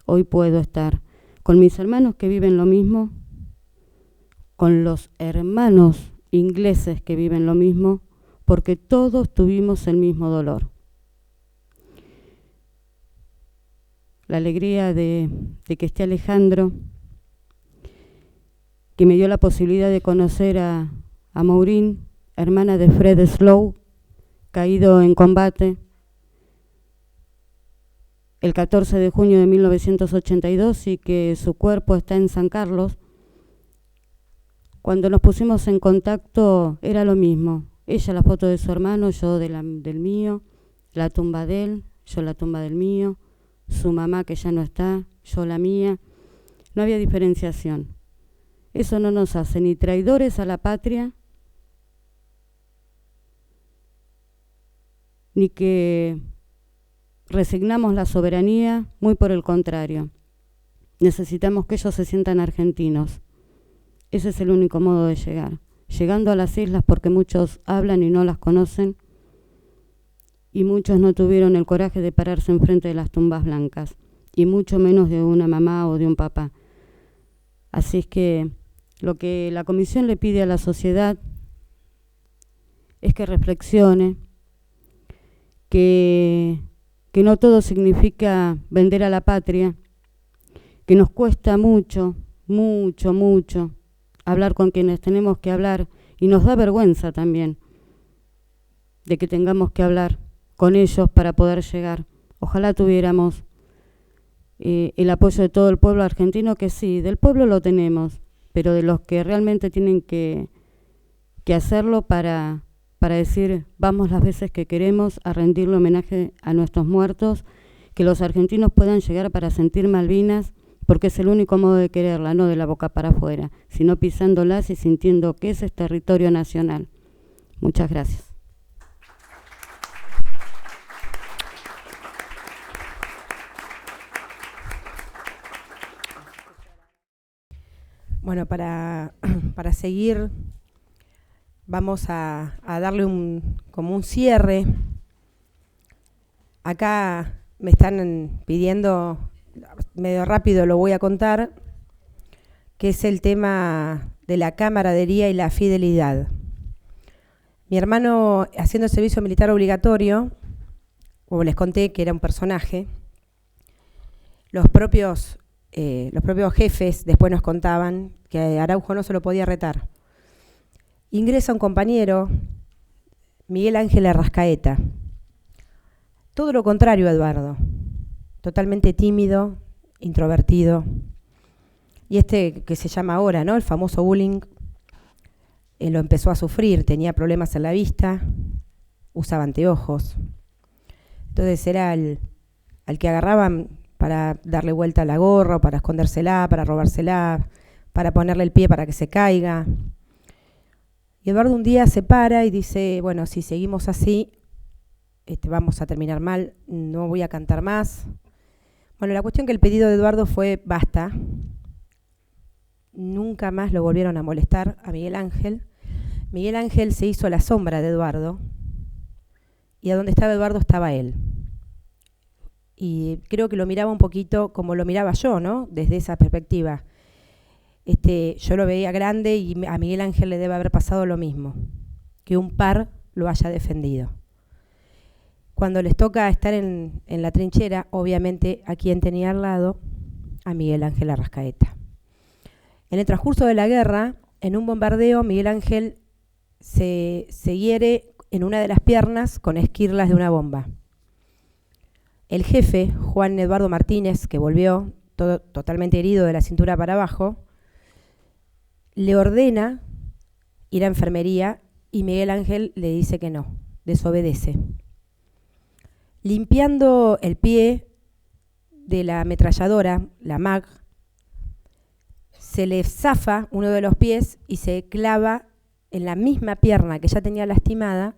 Hoy puedo estar con mis hermanos que viven lo mismo, con los hermanos ingleses que viven lo mismo, porque todos tuvimos el mismo dolor. La alegría de que esté Alejandro que me dio la posibilidad de conocer a Maureen, hermana de Fred Slow, caído en combate el 14 de junio de 1982 y que su cuerpo está en San Carlos. Cuando nos pusimos en contacto era lo mismo. Ella la foto de su hermano, yo del mío, la tumba de él, yo la tumba del mío, su mamá que ya no está, yo la mía. No había diferenciación. Eso no nos hace ni traidores a la patria, ni que resignamos la soberanía, muy por el contrario. Necesitamos que ellos se sientan argentinos. Ese es el único modo de llegar. Llegando a las islas, porque muchos hablan y no las conocen, y muchos no tuvieron el coraje de pararse enfrente de las tumbas blancas, y mucho menos de una mamá o de un papá. Así es que lo que la Comisión le pide a la sociedad es que reflexione, que no todo significa vender a la patria, que nos cuesta mucho, mucho, mucho hablar con quienes tenemos que hablar, y nos da vergüenza también de que tengamos que hablar con ellos para poder llegar. Ojalá tuviéramos el apoyo de todo el pueblo argentino, que sí, del pueblo lo tenemos, pero de los que realmente tienen que hacerlo para decir, vamos las veces que queremos a rendirle homenaje a nuestros muertos, que los argentinos puedan llegar para sentir Malvinas, porque es el único modo de quererla, no de la boca para afuera, sino pisándolas y sintiendo que ese es territorio nacional. Muchas gracias. Bueno, para seguir, vamos a darle como un cierre. Acá me están pidiendo, medio rápido lo voy a contar, que es el tema de la camaradería y la fidelidad. Mi hermano, haciendo el servicio militar obligatorio, como les conté que era un personaje, los propios jefes después nos contaban que Araujo no se lo podía retar. Ingresa un compañero, Miguel Ángel Arrascaeta. Todo lo contrario a Eduardo. Totalmente tímido, introvertido. Y que se llama ahora, ¿no? El famoso bullying, lo empezó a sufrir, tenía problemas en la vista, usaba anteojos. Entonces era al que agarraban para darle vuelta a la gorra, para escondérsela, para robársela, para ponerle el pie para que se caiga. Y Eduardo un día se para y dice, bueno, si seguimos así, vamos a terminar mal, no voy a cantar más. Bueno, la cuestión que el pedido de Eduardo fue basta. Nunca más lo volvieron a molestar a Miguel Ángel. Miguel Ángel se hizo la sombra de Eduardo y a donde estaba Eduardo estaba él. Y creo que lo miraba un poquito como lo miraba yo, ¿no? Desde esa perspectiva. Yo lo veía grande y a Miguel Ángel le debe haber pasado lo mismo, que un par lo haya defendido. Cuando les toca estar en la trinchera, obviamente a quien tenía al lado, a Miguel Ángel Arrascaeta. En el transcurso de la guerra, en un bombardeo, Miguel Ángel se hiere en una de las piernas con esquirlas de una bomba. El jefe, Juan Eduardo Martínez, que volvió totalmente herido de la cintura para abajo, le ordena ir a enfermería y Miguel Ángel le dice que no, desobedece. Limpiando el pie de la ametralladora, la MAG, se le zafa uno de los pies y se clava en la misma pierna que ya tenía lastimada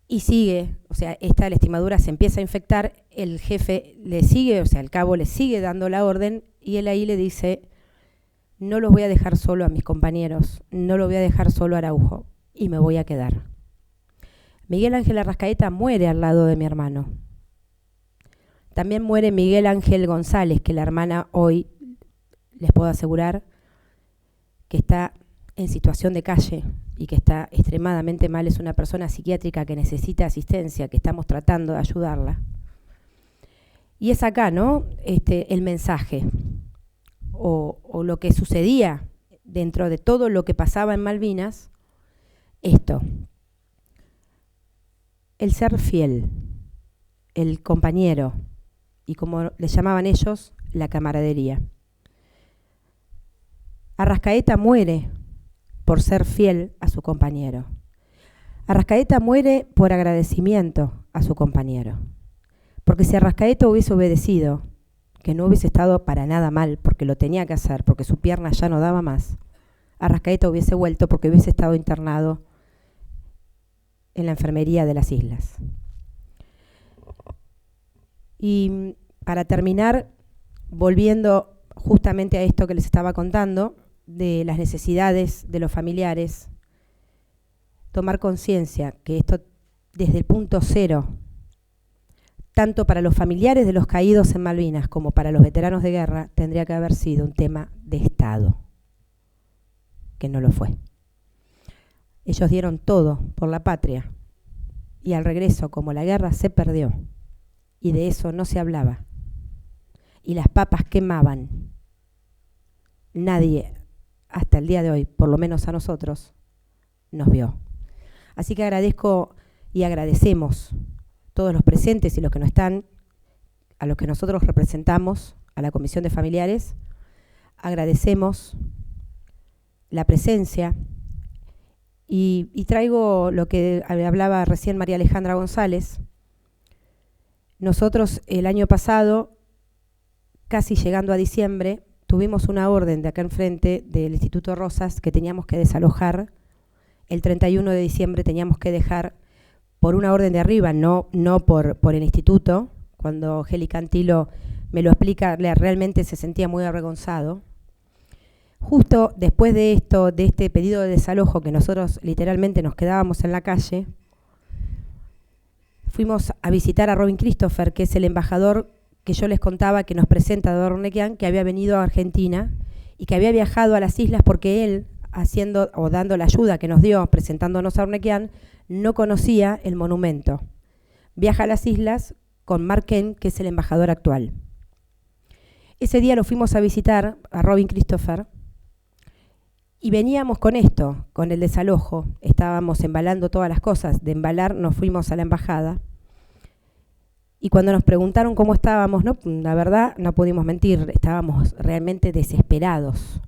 y sigue, o sea, esta lastimadura se empieza a infectar, el jefe le sigue, o sea, el cabo le sigue dando la orden y él ahí le dice, no los voy a dejar solo a mis compañeros, no lo voy a dejar solo a Araujo y me voy a quedar. Miguel Ángel Arrascaeta muere al lado de mi hermano. También muere Miguel Ángel González, que la hermana hoy, les puedo asegurar, que está en situación de calle y que está extremadamente mal, es una persona psiquiátrica que necesita asistencia, que estamos tratando de ayudarla. Y es acá, ¿no? El mensaje. o lo que sucedía dentro de todo lo que pasaba en Malvinas, esto: el ser fiel, el compañero, y como le llamaban ellos, la camaradería. Arrascaeta muere por ser fiel a su compañero. Arrascaeta muere por agradecimiento a su compañero. Porque si Arrascaeta hubiese obedecido, que no hubiese estado para nada mal, porque lo tenía que hacer, porque su pierna ya no daba más, Arrascaeta hubiese vuelto porque hubiese estado internado en la enfermería de las islas. Y para terminar, volviendo justamente a esto que les estaba contando, de las necesidades de los familiares, tomar conciencia que esto, desde el punto cero, tanto para los familiares de los caídos en Malvinas como para los veteranos de guerra, tendría que haber sido un tema de Estado, que no lo fue. Ellos dieron todo por la patria, y al regreso, como la guerra se perdió, y de eso no se hablaba, y las papas quemaban, nadie, hasta el día de hoy, por lo menos a nosotros, nos vio. Así que agradezco y agradecemos todos los presentes y los que no están, a los que nosotros representamos, a la Comisión de Familiares. Agradecemos la presencia y traigo lo que hablaba recién María Alejandra González. Nosotros el año pasado, casi llegando a diciembre, tuvimos una orden de acá enfrente del Instituto Rosas que teníamos que desalojar. El 31 de diciembre teníamos que dejar, por una orden de arriba, no por el instituto. Cuando Geli Cantilo me lo explica, realmente se sentía muy avergonzado. Justo después de esto, de este pedido de desalojo, que nosotros literalmente nos quedábamos en la calle, fuimos a visitar a Robin Christopher, que es el embajador que yo les contaba que nos presenta a Dornequian, que había venido a Argentina y que había viajado a las islas porque él, haciendo o dando la ayuda que nos dio presentándonos a Dornequian, no conocía el monumento. Viaja a las islas con Mark Kent, que es el embajador actual. Ese día lo fuimos a visitar a Robin Christopher y veníamos con esto, con el desalojo. Estábamos embalando todas las cosas. De embalar nos fuimos a la embajada. Y cuando nos preguntaron cómo estábamos, no, la verdad no pudimos mentir, estábamos realmente desesperados.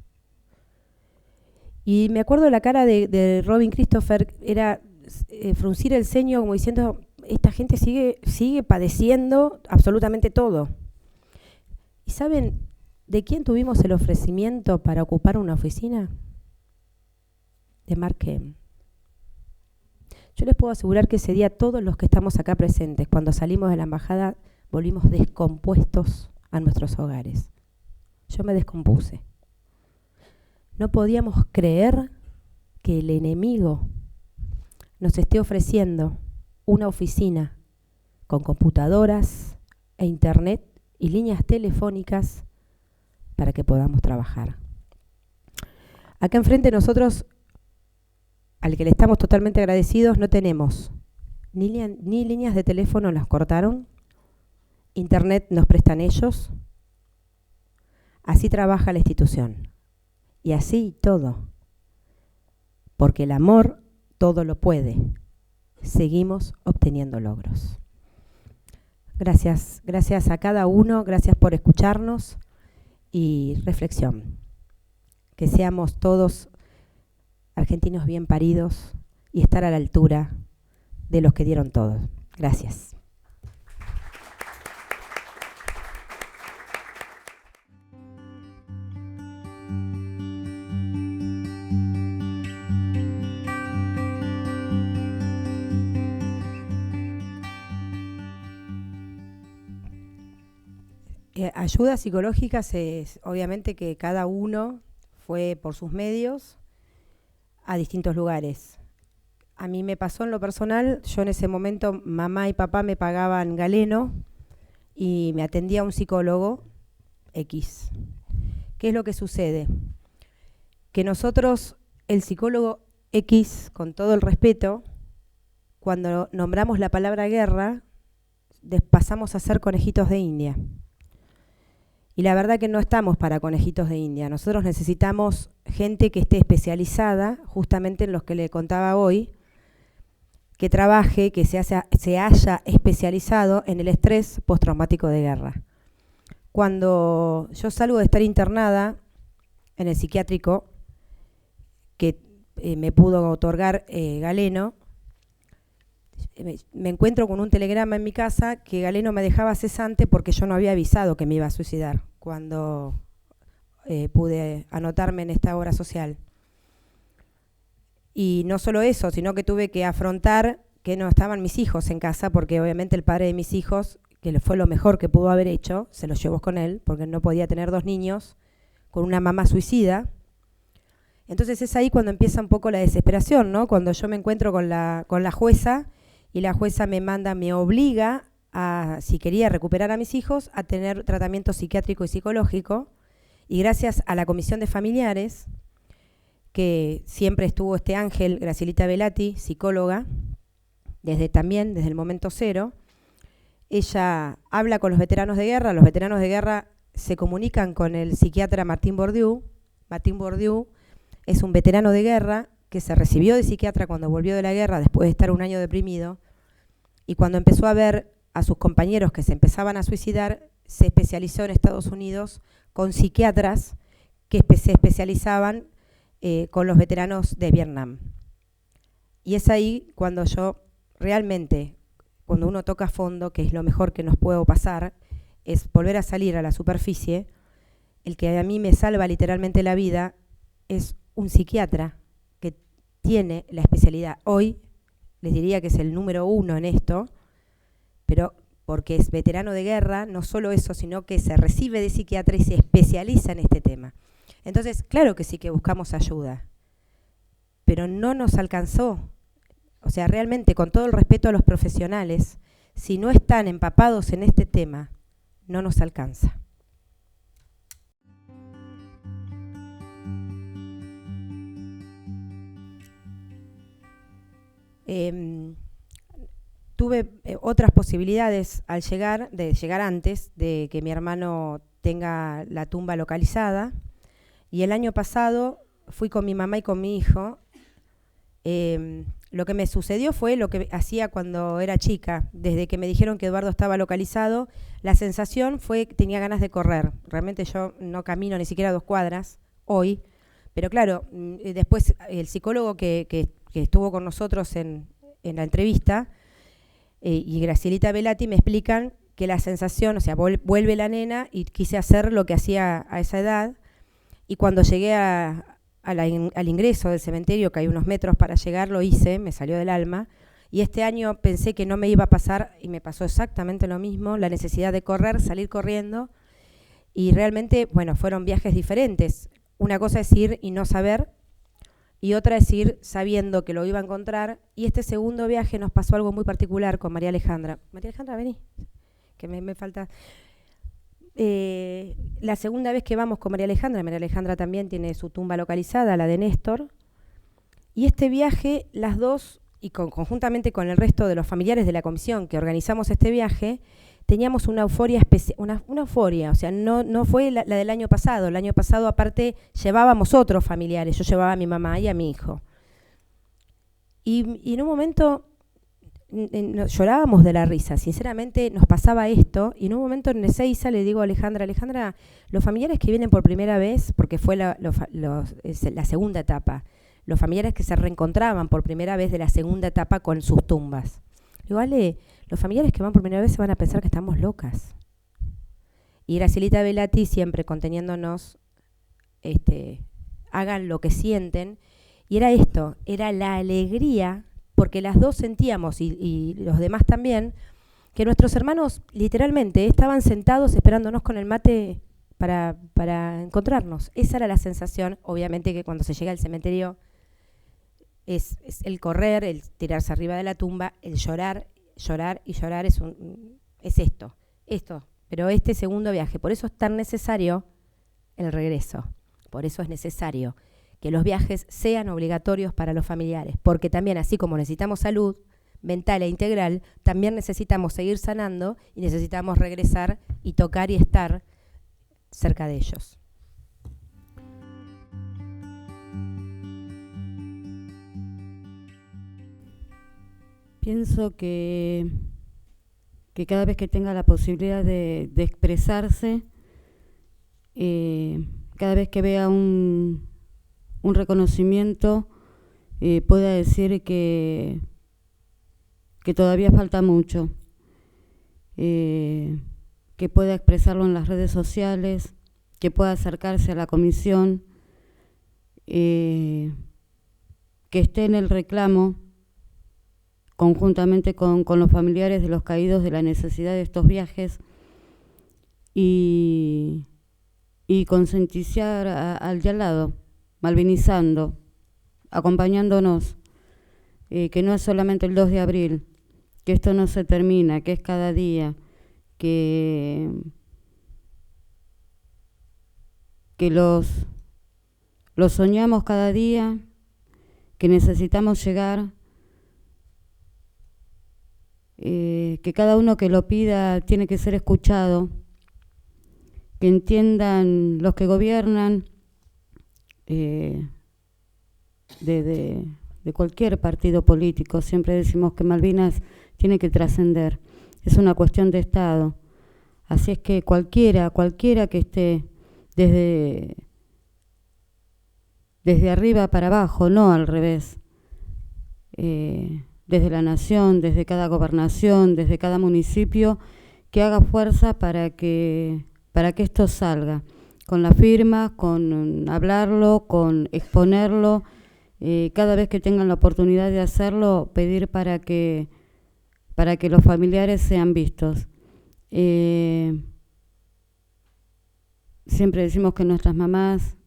Y me acuerdo la cara de Robin Christopher, era fruncir el ceño como diciendo, esta gente sigue padeciendo absolutamente todo. ¿Y saben de quién tuvimos el ofrecimiento para ocupar una oficina? De Mark Kent. Yo les puedo asegurar que ese día todos los que estamos acá presentes, cuando salimos de la embajada, volvimos descompuestos a nuestros hogares. Yo me descompuse. No podíamos creer que el enemigo nos esté ofreciendo una oficina con computadoras e internet y líneas telefónicas para que podamos trabajar. Acá enfrente nosotros, al que le estamos totalmente agradecidos, no tenemos ni líneas de teléfono, las cortaron, internet nos prestan ellos, así trabaja la institución. Y así todo, porque el amor todo lo puede. Seguimos obteniendo logros. Gracias a cada uno, gracias por escucharnos y reflexión. Que seamos todos argentinos bien paridos y estar a la altura de los que dieron todo. Gracias. Ayudas psicológicas es obviamente que cada uno fue por sus medios a distintos lugares. A mí me pasó en lo personal, yo en ese momento mamá y papá me pagaban galeno y me atendía un psicólogo X. ¿Qué es lo que sucede? Que nosotros, el psicólogo X, con todo el respeto, cuando nombramos la palabra guerra, pasamos a ser conejitos de India. Y la verdad que no estamos para conejitos de India. Nosotros necesitamos gente que esté especializada, justamente en los que le contaba hoy, que trabaje, que se haya especializado en el estrés postraumático de guerra. Cuando yo salgo de estar internada en el psiquiátrico, que me pudo otorgar Galeno, me encuentro con un telegrama en mi casa que Galeno me dejaba cesante porque yo no había avisado que me iba a suicidar cuando pude anotarme en esta obra social. Y no solo eso, sino que tuve que afrontar que no estaban mis hijos en casa, porque obviamente el padre de mis hijos, que fue lo mejor que pudo haber hecho, se los llevó con él, porque no podía tener 2 niños con una mamá suicida. Entonces es ahí cuando empieza un poco la desesperación, ¿no? Cuando yo me encuentro con la jueza, y la jueza me obliga a, si quería recuperar a mis hijos, a tener tratamiento psiquiátrico y psicológico, y gracias a la comisión de familiares, que siempre estuvo este ángel, Gracielita Velati, psicóloga, desde el momento cero, ella habla con los veteranos de guerra se comunican con el psiquiatra Martín Bourdieu. Martín Bourdieu es un veterano de guerra que se recibió de psiquiatra cuando volvió de la guerra después de estar un año deprimido, y cuando empezó a ver a sus compañeros que se empezaban a suicidar, se especializó en Estados Unidos con psiquiatras que se especializaban con los veteranos de Vietnam. Y es ahí cuando yo realmente, cuando uno toca a fondo, que es lo mejor que nos puede pasar, es volver a salir a la superficie. El que a mí me salva literalmente la vida es un psiquiatra que tiene la especialidad. Hoy les diría que es el número 1 en esto, pero porque es veterano de guerra, no solo eso, sino que se recibe de psiquiatra y se especializa en este tema. Entonces, claro que sí que buscamos ayuda, pero no nos alcanzó. O sea, realmente, con todo el respeto a los profesionales, si no están empapados en este tema, no nos alcanza. Tuve otras posibilidades de llegar antes de que mi hermano tenga la tumba localizada, y el año pasado fui con mi mamá y con mi hijo. Lo que me sucedió fue lo que hacía cuando era chica. Desde que me dijeron que Eduardo estaba localizado, la sensación fue que tenía ganas de correr. Realmente yo no camino ni siquiera 2 cuadras hoy, pero claro, después el psicólogo que estuvo con nosotros en la entrevista, y Gracielita Velati me explican que la sensación, o sea, vuelve la nena y quise hacer lo que hacía a esa edad, y cuando llegué al ingreso del cementerio, que hay unos metros para llegar, lo hice, me salió del alma, y este año pensé que no me iba a pasar, y me pasó exactamente lo mismo, la necesidad de correr, salir corriendo, y realmente, bueno, fueron viajes diferentes. Una cosa es ir y no saber, y otra es ir sabiendo que lo iba a encontrar, y este segundo viaje nos pasó algo muy particular con María Alejandra. María Alejandra, vení, que me falta... la segunda vez que vamos con María Alejandra también tiene su tumba localizada, la de Néstor, y este viaje, las dos, y conjuntamente con el resto de los familiares de la comisión que organizamos este viaje, teníamos una euforia una euforia, o sea, no fue la del año pasado. El año pasado, aparte, llevábamos otros familiares, yo llevaba a mi mamá y a mi hijo. Y en un momento llorábamos de la risa, sinceramente nos pasaba esto, y en un momento en Ezeiza le digo a Alejandra, los familiares que vienen por primera vez, porque fue la segunda etapa, los familiares que se reencontraban por primera vez de la segunda etapa con sus tumbas. Digo, Ale, los familiares que van por primera vez se van a pensar que estamos locas. Y Gracielita Velati siempre conteniéndonos, hagan lo que sienten, y era esto, era la alegría, porque las dos sentíamos, y los demás también, que nuestros hermanos literalmente estaban sentados esperándonos con el mate para encontrarnos. Esa era la sensación. Obviamente que cuando se llega al cementerio es el correr, el tirarse arriba de la tumba, el llorar y llorar es esto. Pero este segundo viaje, por eso es tan necesario el regreso, por eso es necesario que los viajes sean obligatorios para los familiares, porque también, así como necesitamos salud mental e integral, también necesitamos seguir sanando y necesitamos regresar y tocar y estar cerca de ellos. Pienso que cada vez que tenga la posibilidad de expresarse, cada vez que vea un reconocimiento, pueda decir que todavía falta mucho, que pueda expresarlo en las redes sociales, que pueda acercarse a la comisión, que esté en el reclamo conjuntamente con los familiares de los caídos de la necesidad de estos viajes y concientizar al de al lado, malvinizando, acompañándonos, que no es solamente el 2 de abril, que esto no se termina, que es cada día, que los soñamos cada día, que necesitamos llegar, que cada uno que lo pida tiene que ser escuchado, que entiendan los que gobiernan, de cualquier partido político. Siempre decimos que Malvinas tiene que trascender, es una cuestión de Estado. Así es que cualquiera que esté desde arriba para abajo, no al revés, desde la nación, desde cada gobernación, desde cada municipio, que haga fuerza para que esto salga, con la firma, con hablarlo, con exponerlo, cada vez que tengan la oportunidad de hacerlo, pedir para que los familiares sean vistos. Siempre decimos que nuestras mamás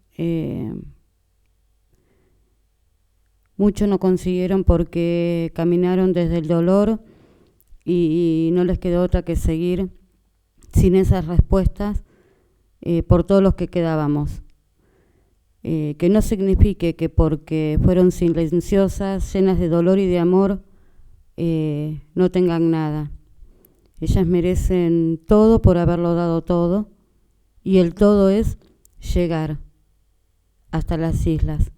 mucho no consiguieron porque caminaron desde el dolor y no les quedó otra que seguir sin esas respuestas por todos los que quedábamos. Que no signifique que porque fueron silenciosas, llenas de dolor y de amor, no tengan nada. Ellas merecen todo por haberlo dado todo, y el todo es llegar hasta las islas,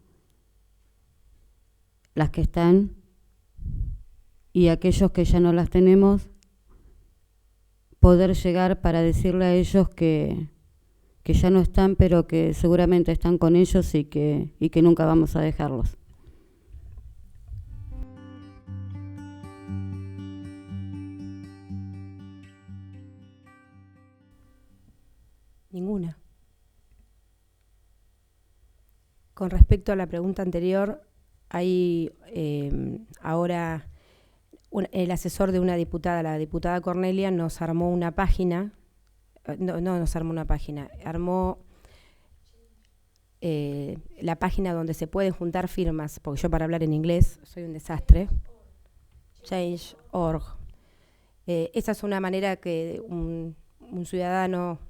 las que están y aquellos que ya no las tenemos, poder llegar para decirle a ellos que ya no están, pero que seguramente están con ellos y que nunca vamos a dejarlos. Ninguna. Con respecto a la pregunta anterior, hay ahora el asesor de una diputada, la diputada Cornelia, nos armó una página, armó la página donde se pueden juntar firmas, porque yo para hablar en inglés soy un desastre, Change.org. Esa es una manera que un ciudadano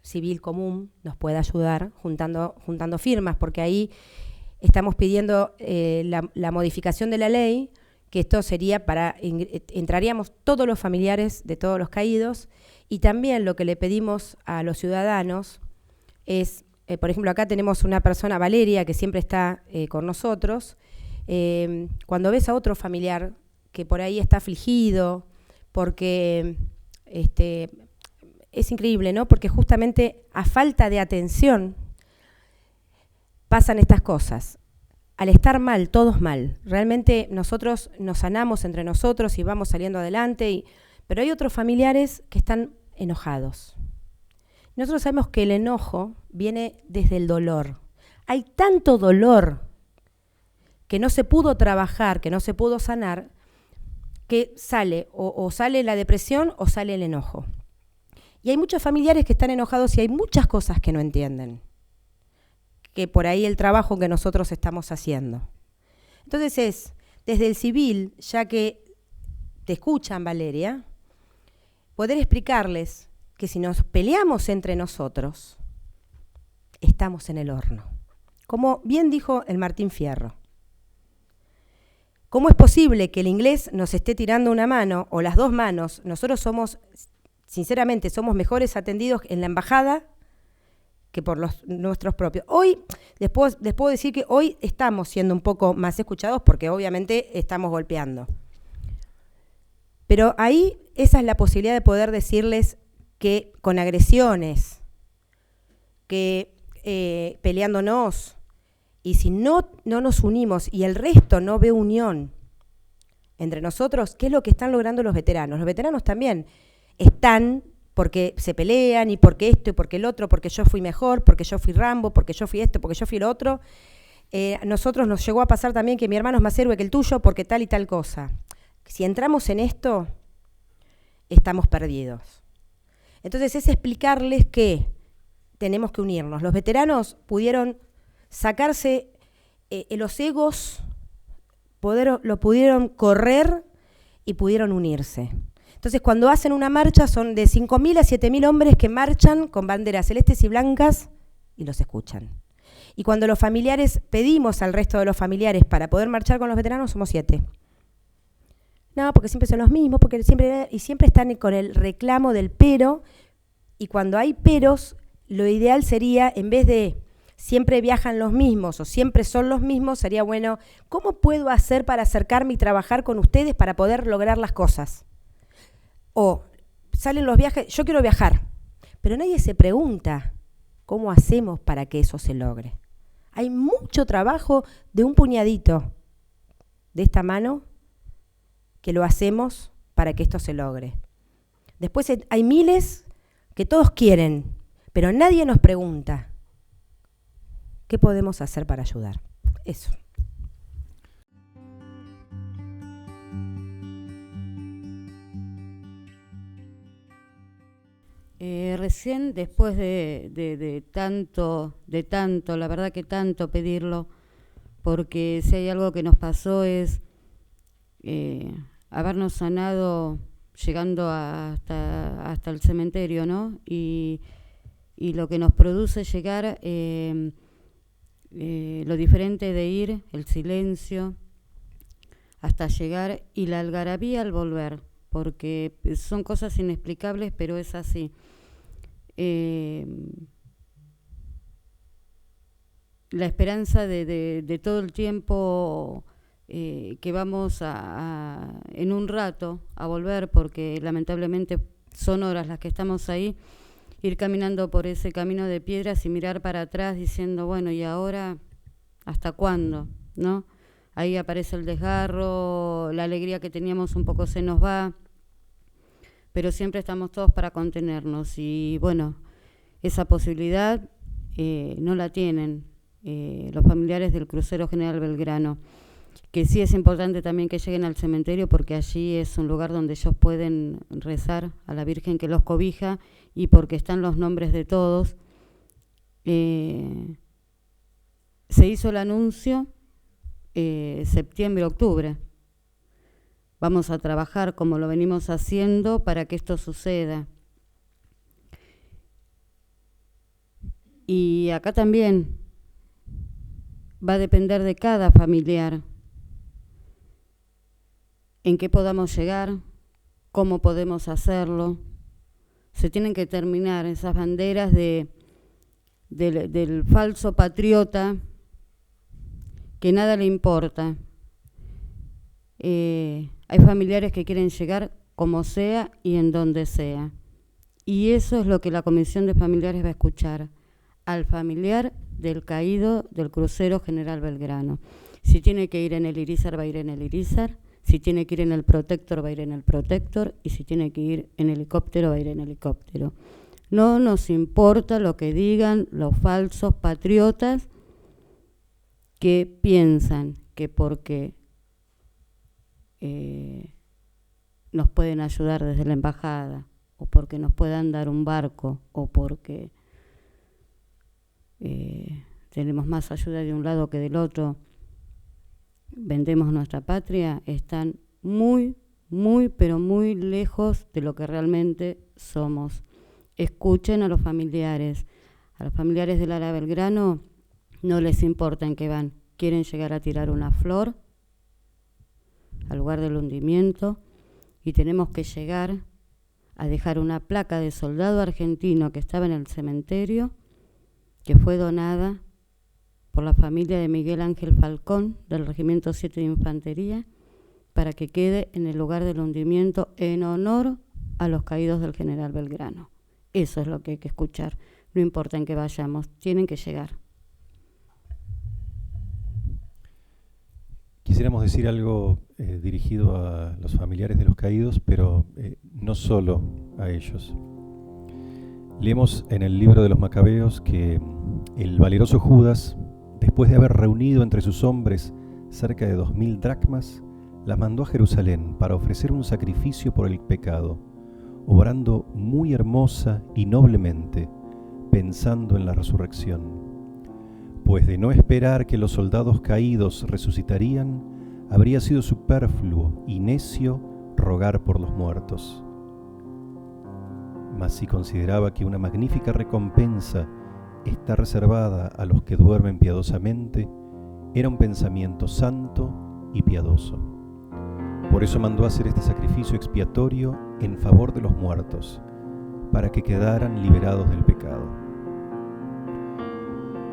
civil común nos puede ayudar juntando firmas, porque ahí estamos pidiendo la modificación de la ley, que esto sería entraríamos todos los familiares de todos los caídos, y también lo que le pedimos a los ciudadanos es, por ejemplo, acá tenemos una persona, Valeria, que siempre está con nosotros. Cuando ves a otro familiar que por ahí está afligido, porque es increíble, ¿no? Porque justamente a falta de atención pasan estas cosas. Al estar mal, todos mal. Realmente nosotros nos sanamos entre nosotros y vamos saliendo adelante, pero hay otros familiares que están enojados. Nosotros sabemos que el enojo viene desde el dolor. Hay tanto dolor que no se pudo trabajar, que no se pudo sanar, que sale o sale la depresión o sale el enojo. Y hay muchos familiares que están enojados y hay muchas cosas que no entienden, que por ahí el trabajo que nosotros estamos haciendo. Entonces es, desde el civil, ya que te escuchan, Valeria, poder explicarles que si nos peleamos entre nosotros, estamos en el horno. Como bien dijo el Martín Fierro. ¿Cómo es posible que el inglés nos esté tirando una mano o las dos manos? Nosotros somos, sinceramente, somos mejores atendidos en la embajada que por los nuestros propios. Hoy, les puedo decir que hoy estamos siendo un poco más escuchados porque obviamente estamos golpeando. Pero ahí esa es la posibilidad de poder decirles que con agresiones, que peleándonos, y si no nos unimos y el resto no ve unión entre nosotros, ¿qué es lo que están logrando los veteranos? Los veteranos también están porque se pelean y porque esto y porque el otro, porque yo fui mejor, porque yo fui Rambo, porque yo fui esto, porque yo fui el otro. A nosotros nos llegó a pasar también que mi hermano es más héroe que el tuyo porque tal y tal cosa. Si entramos en esto, estamos perdidos. Entonces es explicarles que tenemos que unirnos. Los veteranos pudieron sacarse los egos, lo pudieron correr y pudieron unirse. Entonces cuando hacen una marcha son de 5.000 a 7.000 hombres que marchan con banderas celestes y blancas y los escuchan. Y cuando los familiares pedimos al resto de los familiares para poder marchar con los veteranos, somos 7. No, porque siempre son los mismos, porque siempre están con el reclamo del pero, y cuando hay peros, lo ideal sería, en vez de siempre viajan los mismos o siempre son los mismos, sería bueno, ¿cómo puedo hacer para acercarme y trabajar con ustedes para poder lograr las cosas? O salen los viajes, yo quiero viajar, pero nadie se pregunta cómo hacemos para que eso se logre. Hay mucho trabajo de un puñadito de esta mano que lo hacemos para que esto se logre. Después hay miles que todos quieren, pero nadie nos pregunta qué podemos hacer para ayudar. Eso. Recién, después de tanto, la verdad que tanto pedirlo, porque si hay algo que nos pasó es habernos sanado llegando hasta el cementerio, ¿no? Y lo que nos produce llegar, lo diferente de ir, el silencio, hasta llegar, y la algarabía al volver, porque son cosas inexplicables, pero es así. La esperanza de todo el tiempo que vamos en un rato a volver, porque lamentablemente son horas las que estamos ahí, ir caminando por ese camino de piedras y mirar para atrás diciendo, bueno, ¿y ahora hasta cuándo? ¿No? Ahí aparece el desgarro, la alegría que teníamos un poco se nos va, pero siempre estamos todos para contenernos y bueno, esa posibilidad no la tienen los familiares del Crucero General Belgrano, que sí es importante también que lleguen al cementerio porque allí es un lugar donde ellos pueden rezar a la Virgen que los cobija y porque están los nombres de todos. Se hizo el anuncio septiembre, octubre. Vamos a trabajar como lo venimos haciendo para que esto suceda. Y acá también va a depender de cada familiar en qué podamos llegar, cómo podemos hacerlo. Se tienen que terminar esas banderas del falso patriota que nada le importa. Hay familiares que quieren llegar como sea y en donde sea. Y eso es lo que la Comisión de Familiares va a escuchar, al familiar del caído del Crucero General Belgrano. Si tiene que ir en el Irizar, va a ir en el Irizar. Si tiene que ir en el Protector, va a ir en el Protector. Y si tiene que ir en helicóptero, va a ir en helicóptero. No nos importa lo que digan los falsos patriotas que piensan que porque nos pueden ayudar desde la embajada, o porque nos puedan dar un barco, o porque tenemos más ayuda de un lado que del otro, vendemos nuestra patria, están muy, muy, pero muy lejos de lo que realmente somos. Escuchen a los familiares del Ara Belgrano, no les importa en qué van, quieren llegar a tirar una flor al lugar del hundimiento y tenemos que llegar a dejar una placa de soldado argentino que estaba en el cementerio que fue donada por la familia de Miguel Ángel Falcón del Regimiento 7 de Infantería para que quede en el lugar del hundimiento en honor a los caídos del general Belgrano. Eso es lo que hay que escuchar, no importa en qué vayamos, tienen que llegar. Quisiéramos decir algo dirigido a los familiares de los caídos, pero no solo a ellos. Leemos en el libro de los Macabeos que el valeroso Judas, después de haber reunido entre sus hombres cerca de 2000 dracmas, las mandó a Jerusalén para ofrecer un sacrificio por el pecado, obrando muy hermosa y noblemente, pensando en la resurrección. Pues de no esperar que los soldados caídos resucitarían, habría sido superfluo y necio rogar por los muertos. Mas si consideraba que una magnífica recompensa está reservada a los que duermen piadosamente, era un pensamiento santo y piadoso. Por eso mandó hacer este sacrificio expiatorio en favor de los muertos, para que quedaran liberados del pecado.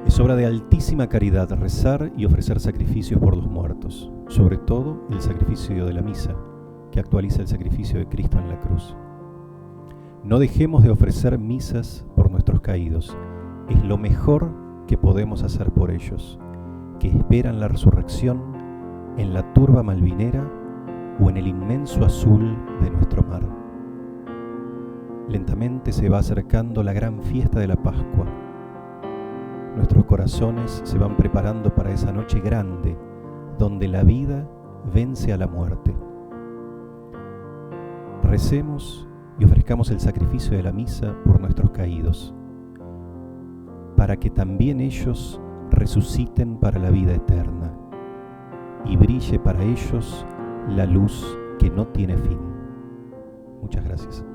Es obra de altísima caridad rezar y ofrecer sacrificios por los muertos, sobre todo el sacrificio de la misa, que actualiza el sacrificio de Cristo en la cruz. No dejemos de ofrecer misas por nuestros caídos, es lo mejor que podemos hacer por ellos, que esperan la resurrección en la turba malvinera o en el inmenso azul de nuestro mar. Lentamente se va acercando la gran fiesta de la Pascua. Nuestros corazones se van preparando para esa noche grande, donde la vida vence a la muerte. Recemos y ofrezcamos el sacrificio de la misa por nuestros caídos, para que también ellos resuciten para la vida eterna y brille para ellos la luz que no tiene fin. Muchas gracias.